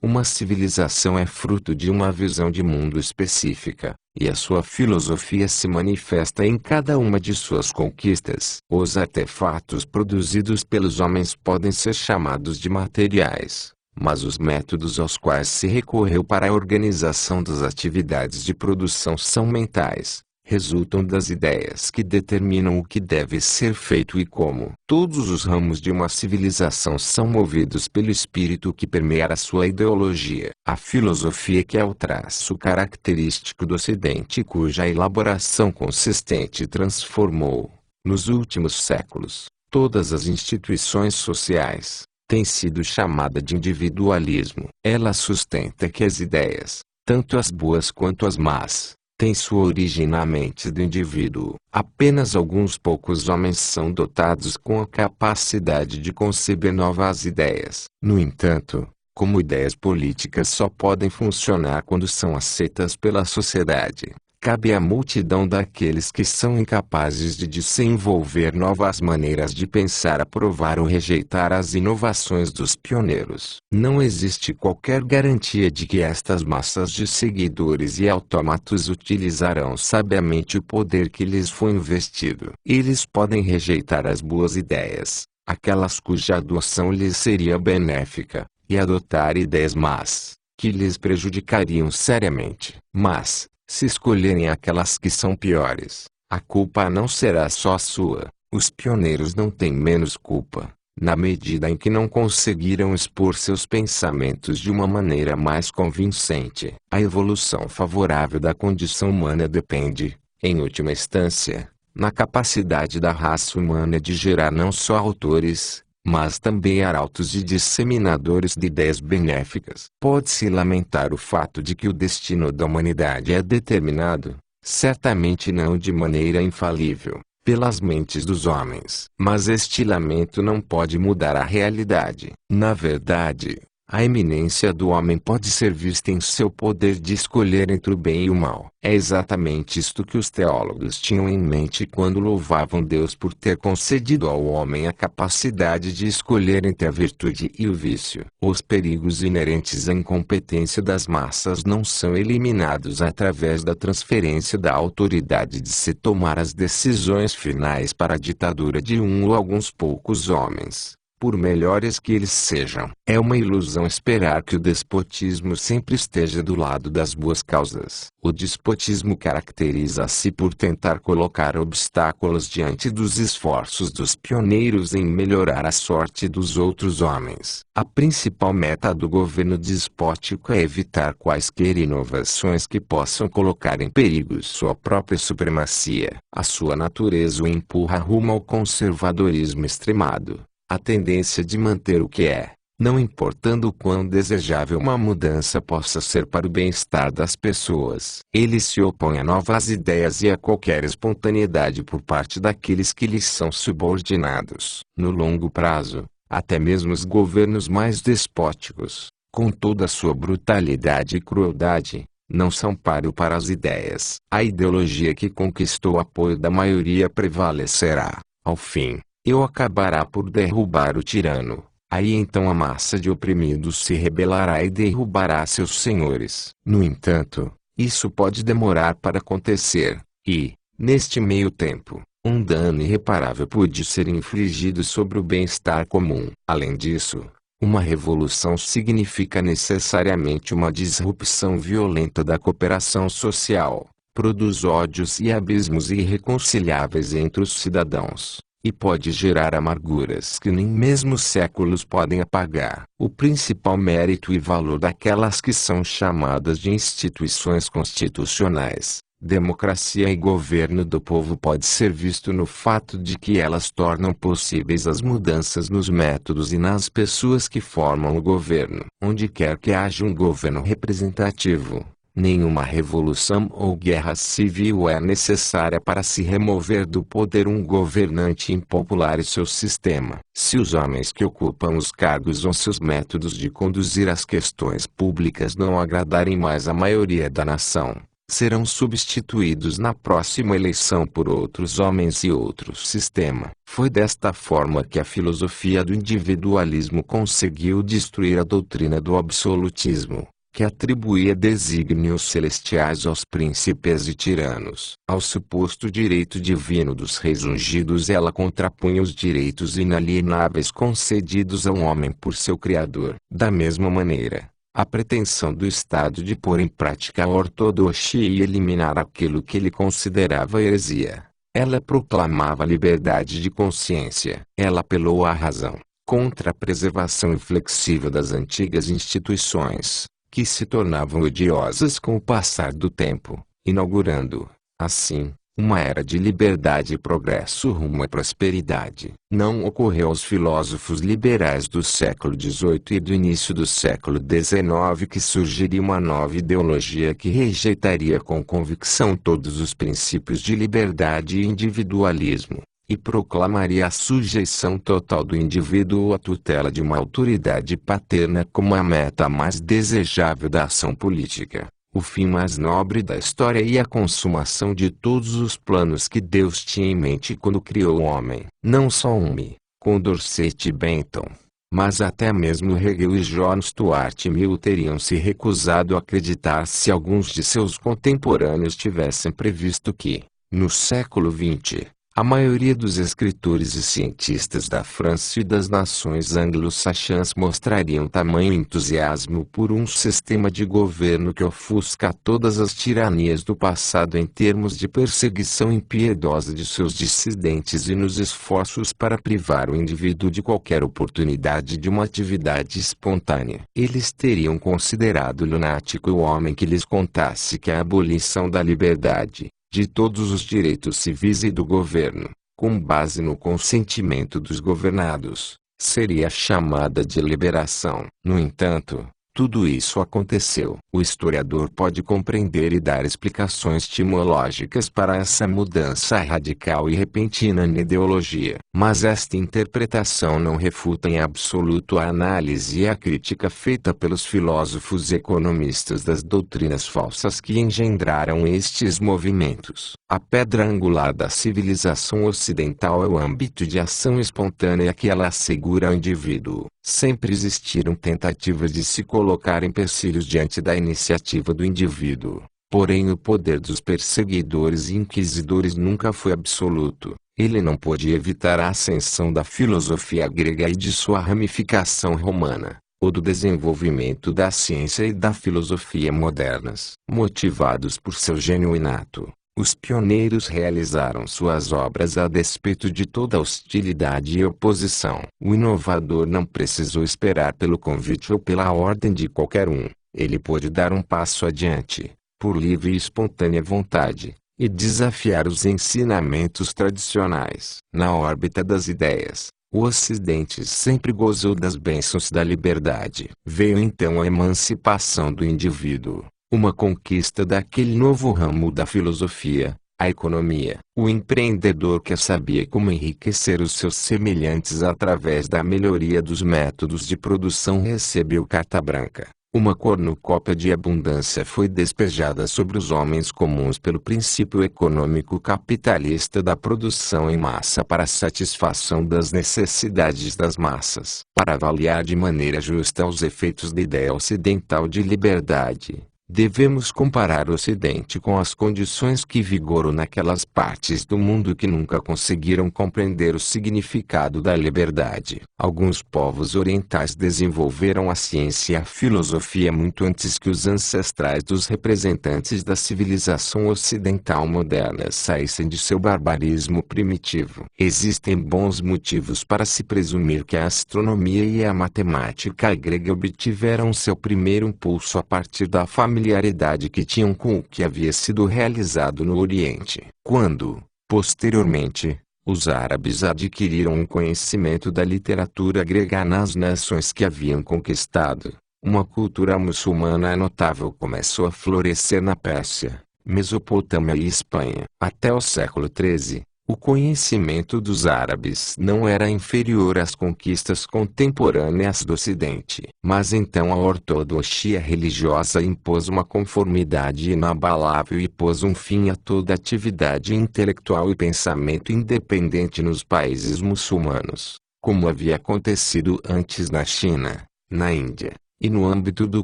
Uma civilização é fruto de uma visão de mundo específica, e a sua filosofia se manifesta em cada uma de suas conquistas. Os artefatos produzidos pelos homens podem ser chamados de materiais, mas os métodos aos quais se recorreu para a organização das atividades de produção são mentais. Resultam das ideias que determinam o que deve ser feito e como. Todos os ramos de uma civilização são movidos pelo espírito que permeia a sua ideologia. A filosofia, que é o traço característico do Ocidente, cuja elaboração consistente transformou, nos últimos séculos, todas as instituições sociais, tem sido chamada de individualismo. Ela sustenta que as ideias, tanto as boas quanto as más, tem sua origem na mente do indivíduo. Apenas alguns poucos homens são dotados com a capacidade de conceber novas ideias. No entanto, como ideias políticas só podem funcionar quando são aceitas pela sociedade, cabe à multidão daqueles que são incapazes de desenvolver novas maneiras de pensar aprovar ou rejeitar as inovações dos pioneiros. Não existe qualquer garantia de que estas massas de seguidores e autômatos utilizarão sabiamente o poder que lhes foi investido. Eles podem rejeitar as boas ideias, aquelas cuja adoção lhes seria benéfica, e adotar ideias más, que lhes prejudicariam seriamente. Mas, se escolherem aquelas que são piores, a culpa não será só sua. Os pioneiros não têm menos culpa, na medida em que não conseguiram expor seus pensamentos de uma maneira mais convincente. A evolução favorável da condição humana depende, em última instância, na capacidade da raça humana de gerar não só autores, mas também arautos e disseminadores de ideias benéficas. Pode-se lamentar o fato de que o destino da humanidade é determinado, certamente não de maneira infalível, pelas mentes dos homens. Mas este lamento não pode mudar a realidade. Na verdade, a eminência do homem pode ser vista em seu poder de escolher entre o bem e o mal. É exatamente isto que os teólogos tinham em mente quando louvavam Deus por ter concedido ao homem a capacidade de escolher entre a virtude e o vício. Os perigos inerentes à incompetência das massas não são eliminados através da transferência da autoridade de se tomar as decisões finais para a ditadura de um ou alguns poucos homens, por melhores que eles sejam. É uma ilusão esperar que o despotismo sempre esteja do lado das boas causas. O despotismo caracteriza-se por tentar colocar obstáculos diante dos esforços dos pioneiros em melhorar a sorte dos outros homens. A principal meta do governo despótico é evitar quaisquer inovações que possam colocar em perigo sua própria supremacia. A sua natureza o empurra rumo ao conservadorismo extremado. A tendência de manter o que é, não importando o quão desejável uma mudança possa ser para o bem-estar das pessoas. Ele se opõe a novas ideias e a qualquer espontaneidade por parte daqueles que lhes são subordinados. No longo prazo, até mesmo os governos mais despóticos, com toda a sua brutalidade e crueldade, não são páreo para as ideias. A ideologia que conquistou o apoio da maioria prevalecerá, ao fim, e acabará por derrubar o tirano. Aí então a massa de oprimidos se rebelará e derrubará seus senhores. No entanto, isso pode demorar para acontecer, e, neste meio tempo, um dano irreparável pode ser infligido sobre o bem-estar comum. Além disso, uma revolução significa necessariamente uma disrupção violenta da cooperação social, produz ódios e abismos irreconciliáveis entre os cidadãos, e pode gerar amarguras que nem mesmo séculos podem apagar. O principal mérito e valor daquelas que são chamadas de instituições constitucionais, democracia e governo do povo, pode ser visto no fato de que elas tornam possíveis as mudanças nos métodos e nas pessoas que formam o governo. Onde quer que haja um governo representativo, nenhuma revolução ou guerra civil é necessária para se remover do poder um governante impopular e seu sistema. Se os homens que ocupam os cargos ou seus métodos de conduzir as questões públicas não agradarem mais à maioria da nação, serão substituídos na próxima eleição por outros homens e outro sistema. Foi desta forma que a filosofia do individualismo conseguiu destruir a doutrina do absolutismo, que atribuía desígnios celestiais aos príncipes e tiranos. Ao suposto direito divino dos reis ungidos, ela contrapunha os direitos inalienáveis concedidos a um homem por seu Criador. Da mesma maneira, a pretensão do Estado de pôr em prática a ortodoxia e eliminar aquilo que ele considerava heresia. Ela proclamava liberdade de consciência. Ela apelou à razão, contra a preservação inflexível das antigas instituições, que se tornavam odiosas com o passar do tempo, inaugurando, assim, uma era de liberdade e progresso rumo à prosperidade. Não ocorreu aos filósofos liberais do século XVIII e do início do século XIX que surgiria uma nova ideologia que rejeitaria com convicção todos os princípios de liberdade e individualismo, e proclamaria a sujeição total do indivíduo à tutela de uma autoridade paterna como a meta mais desejável da ação política, o fim mais nobre da história e a consumação de todos os planos que Deus tinha em mente quando criou o homem. Não só Hume, Condorcet e Bentham, mas até mesmo Hegel e John Stuart Mill teriam se recusado a acreditar se alguns de seus contemporâneos tivessem previsto que, no século XX, a maioria dos escritores e cientistas da França e das nações anglo-saxãs mostrariam tamanho entusiasmo por um sistema de governo que ofusca todas as tiranias do passado em termos de perseguição impiedosa de seus dissidentes e nos esforços para privar o indivíduo de qualquer oportunidade de uma atividade espontânea. Eles teriam considerado lunático o homem que lhes contasse que a abolição da liberdade, de todos os direitos civis e do governo, com base no consentimento dos governados, seria chamada de liberação. No entanto, tudo isso aconteceu. O historiador pode compreender e dar explicações etimológicas para essa mudança radical e repentina na ideologia. Mas esta interpretação não refuta em absoluto a análise e a crítica feita pelos filósofos e economistas das doutrinas falsas que engendraram estes movimentos. A pedra angular da civilização ocidental é o âmbito de ação espontânea que ela assegura ao indivíduo. Sempre existiram tentativas de se colocar empecilhos diante da iniciativa do indivíduo, porém o poder dos perseguidores e inquisidores nunca foi absoluto. Ele não pôde evitar a ascensão da filosofia grega e de sua ramificação romana, ou do desenvolvimento da ciência e da filosofia modernas. Motivados por seu gênio inato, os pioneiros realizaram suas obras a despeito de toda hostilidade e oposição. O inovador não precisou esperar pelo convite ou pela ordem de qualquer um. Ele pôde dar um passo adiante, por livre e espontânea vontade, e desafiar os ensinamentos tradicionais. Na órbita das ideias, o Ocidente sempre gozou das bênçãos da liberdade. Veio então a emancipação do indivíduo, uma conquista daquele novo ramo da filosofia, a economia. O empreendedor que sabia como enriquecer os seus semelhantes através da melhoria dos métodos de produção recebeu carta branca. Uma cornucópia de abundância foi despejada sobre os homens comuns pelo princípio econômico capitalista da produção em massa para a satisfação das necessidades das massas. Para avaliar de maneira justa os efeitos da ideia ocidental de liberdade, devemos comparar o Ocidente com as condições que vigoram naquelas partes do mundo que nunca conseguiram compreender o significado da liberdade. Alguns povos orientais desenvolveram a ciência e a filosofia muito antes que os ancestrais dos representantes da civilização ocidental moderna saíssem de seu barbarismo primitivo. Existem bons motivos para se presumir que a astronomia e a matemática grega obtiveram seu primeiro impulso a partir da familiaridade que tinham com o que havia sido realizado no Oriente. Quando, posteriormente, os árabes adquiriram um conhecimento da literatura grega nas nações que haviam conquistado, uma cultura muçulmana notável começou a florescer na Pérsia, Mesopotâmia e Espanha. Até o século XIII, O conhecimento dos árabes não era inferior às conquistas contemporâneas do Ocidente. Mas então a ortodoxia religiosa impôs uma conformidade inabalável e pôs um fim a toda atividade intelectual e pensamento independente nos países muçulmanos, como havia acontecido antes na China, na Índia e no âmbito do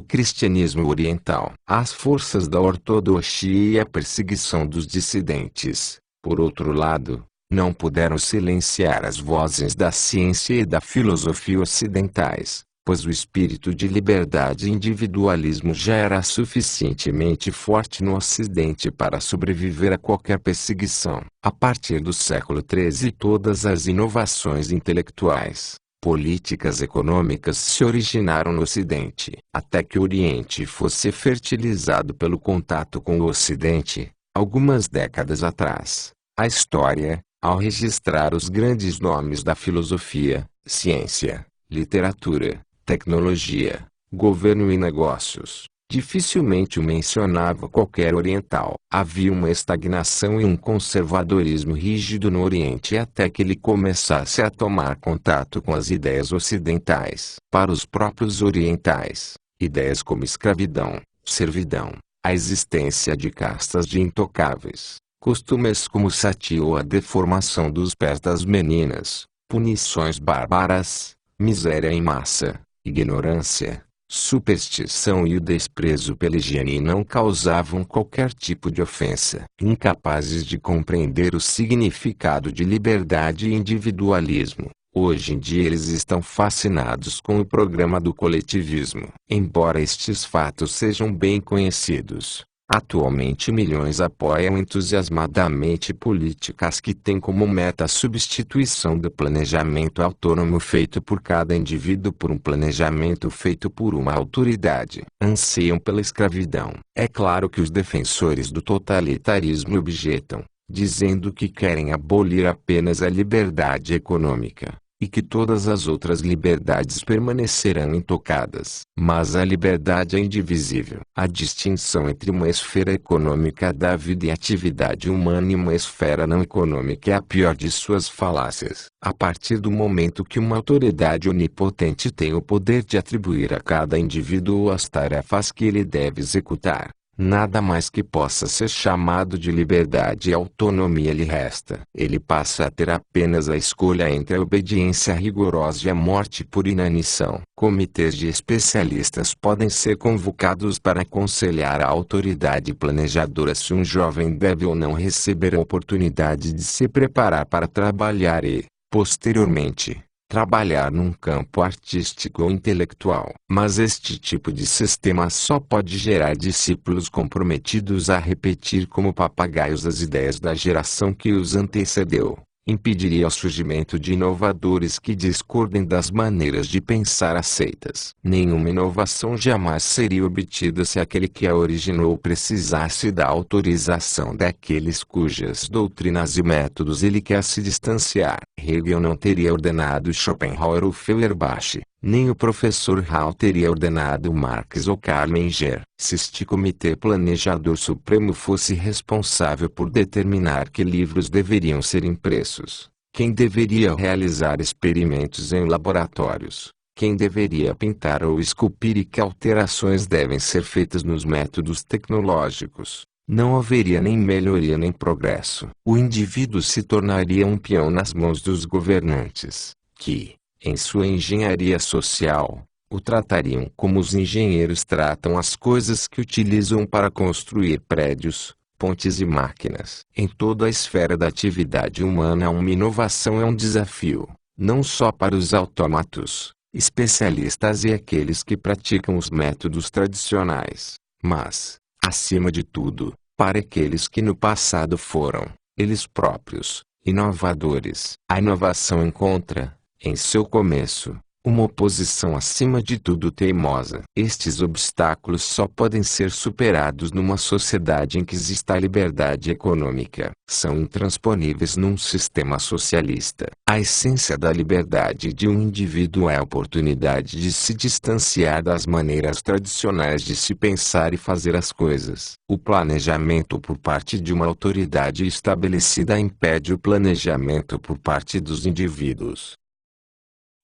cristianismo oriental. As forças da ortodoxia e a perseguição dos dissidentes, por outro lado, não puderam silenciar as vozes da ciência e da filosofia ocidentais, pois o espírito de liberdade e individualismo já era suficientemente forte no Ocidente para sobreviver a qualquer perseguição. A partir do século XIII, todas as inovações intelectuais, políticas econômicas se originaram no Ocidente. Até que o Oriente fosse fertilizado pelo contato com o Ocidente, algumas décadas atrás, a história, ao registrar os grandes nomes da filosofia, ciência, literatura, tecnologia, governo e negócios, dificilmente o mencionava qualquer oriental. Havia uma estagnação e um conservadorismo rígido no Oriente até que ele começasse a tomar contato com as ideias ocidentais. Para os próprios orientais, ideias como escravidão, servidão, a existência de castas de intocáveis, costumes como sati ou a deformação dos pés das meninas, punições bárbaras, miséria em massa, ignorância, superstição e o desprezo pela higiene não causavam qualquer tipo de ofensa. Incapazes de compreender o significado de liberdade e individualismo, hoje em dia eles estão fascinados com o programa do coletivismo. Embora estes fatos sejam bem conhecidos, atualmente milhões apoiam entusiasmadamente políticas que têm como meta a substituição do planejamento autônomo feito por cada indivíduo por um planejamento feito por uma autoridade. Anseiam pela escravidão. É claro que os defensores do totalitarismo objetam, dizendo que querem abolir apenas a liberdade econômica, e que todas as outras liberdades permanecerão intocadas. Mas a liberdade é indivisível. A distinção entre uma esfera econômica da vida e atividade humana e uma esfera não econômica é a pior de suas falácias. A partir do momento que uma autoridade onipotente tem o poder de atribuir a cada indivíduo as tarefas que ele deve executar, nada mais que possa ser chamado de liberdade e autonomia lhe resta. Ele passa a ter apenas a escolha entre a obediência rigorosa e a morte por inanição. Comitês de especialistas podem ser convocados para aconselhar a autoridade planejadora se um jovem deve ou não receber a oportunidade de se preparar para trabalhar e, posteriormente, trabalhar num campo artístico ou intelectual. Mas este tipo de sistema só pode gerar discípulos comprometidos a repetir como papagaios as ideias da geração que os antecedeu. Impediria o surgimento de inovadores que discordem das maneiras de pensar aceitas. Nenhuma inovação jamais seria obtida se aquele que a originou precisasse da autorização daqueles cujas doutrinas e métodos ele quer se distanciar. Hegel não teria ordenado Schopenhauer ou Feuerbach, nem o professor Hall teria ordenado Marx ou Karl Menger. Se este comitê planejador supremo fosse responsável por determinar que livros deveriam ser impressos, quem deveria realizar experimentos em laboratórios, quem deveria pintar ou esculpir e que alterações devem ser feitas nos métodos tecnológicos, não haveria nem melhoria nem progresso. O indivíduo se tornaria um peão nas mãos dos governantes, que, em sua engenharia social, o tratariam como os engenheiros tratam as coisas que utilizam para construir prédios, pontes e máquinas. Em toda a esfera da atividade humana uma inovação é um desafio, não só para os autômatos, especialistas e aqueles que praticam os métodos tradicionais, mas, acima de tudo, para aqueles que no passado foram, eles próprios, inovadores. A inovação encontra, em seu começo, Uma oposição acima de tudo teimosa. Estes obstáculos só podem ser superados numa sociedade em que exista a liberdade econômica. São intransponíveis num sistema socialista. A essência da liberdade de um indivíduo é a oportunidade de se distanciar das maneiras tradicionais de se pensar e fazer as coisas. O planejamento por parte de uma autoridade estabelecida impede o planejamento por parte dos indivíduos.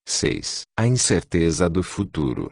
6. A incerteza do futuro.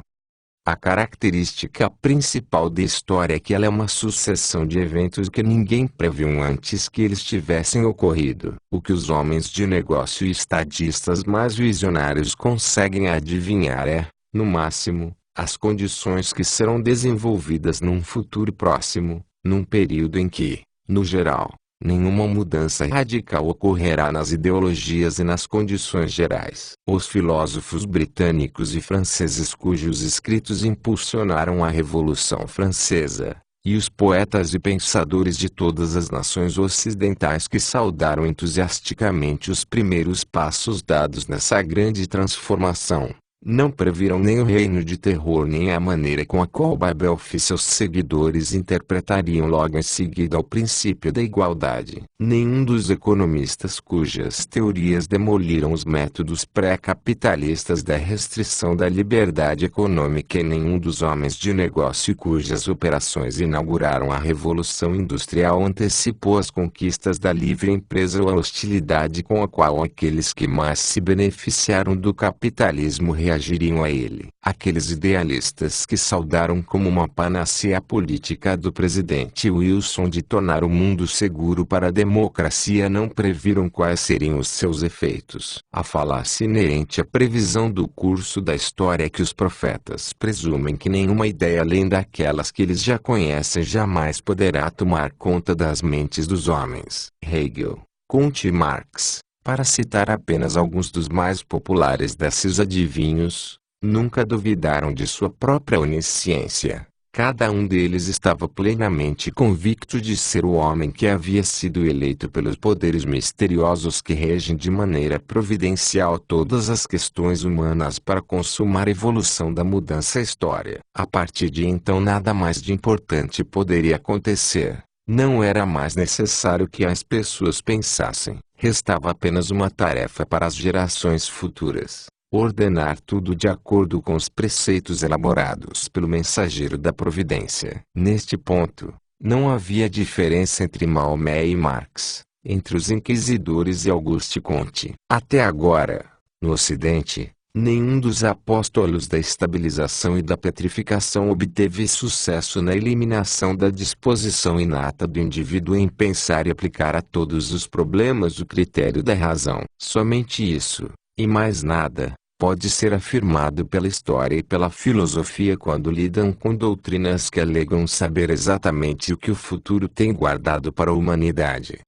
A característica principal da história é que ela é uma sucessão de eventos que ninguém previu antes que eles tivessem ocorrido. O que os homens de negócio e estadistas mais visionários conseguem adivinhar é, no máximo, as condições que serão desenvolvidas num futuro próximo, num período em que, no geral, nenhuma mudança radical ocorrerá nas ideologias e nas condições gerais. Os filósofos britânicos e franceses cujos escritos impulsionaram a Revolução Francesa, e os poetas e pensadores de todas as nações ocidentais que saudaram entusiasticamente os primeiros passos dados nessa grande transformação, não previram nem o reino de terror nem a maneira com a qual Babelf e seus seguidores interpretariam logo em seguida o princípio da igualdade. Nenhum dos economistas cujas teorias demoliram os métodos pré-capitalistas da restrição da liberdade econômica e nenhum dos homens de negócio cujas operações inauguraram a Revolução Industrial antecipou as conquistas da livre empresa ou a hostilidade com a qual aqueles que mais se beneficiaram do capitalismo reagiriam a ele. Aqueles idealistas que saudaram como uma panaceia a política do presidente Wilson de tornar o mundo seguro para a democracia não previram quais seriam os seus efeitos. A falácia inerente à previsão do curso da história é que os profetas presumem que nenhuma ideia além daquelas que eles já conhecem jamais poderá tomar conta das mentes dos homens. Hegel, Comte e Marx, para citar apenas alguns dos mais populares desses adivinhos, nunca duvidaram de sua própria onisciência. Cada um deles estava plenamente convicto de ser o homem que havia sido eleito pelos poderes misteriosos que regem de maneira providencial todas as questões humanas para consumar a evolução da mudança história. A partir de então nada mais de importante poderia acontecer. Não era mais necessário que as pessoas pensassem. Restava apenas uma tarefa para as gerações futuras: ordenar tudo de acordo com os preceitos elaborados pelo mensageiro da providência. Neste ponto, não havia diferença entre Maomé e Marx, entre os inquisidores e Auguste Comte. Até agora, no Ocidente, nenhum dos apóstolos da estabilização e da petrificação obteve sucesso na eliminação da disposição inata do indivíduo em pensar e aplicar a todos os problemas o critério da razão. Somente isso, e mais nada, pode ser afirmado pela história e pela filosofia quando lidam com doutrinas que alegam saber exatamente o que o futuro tem guardado para a humanidade.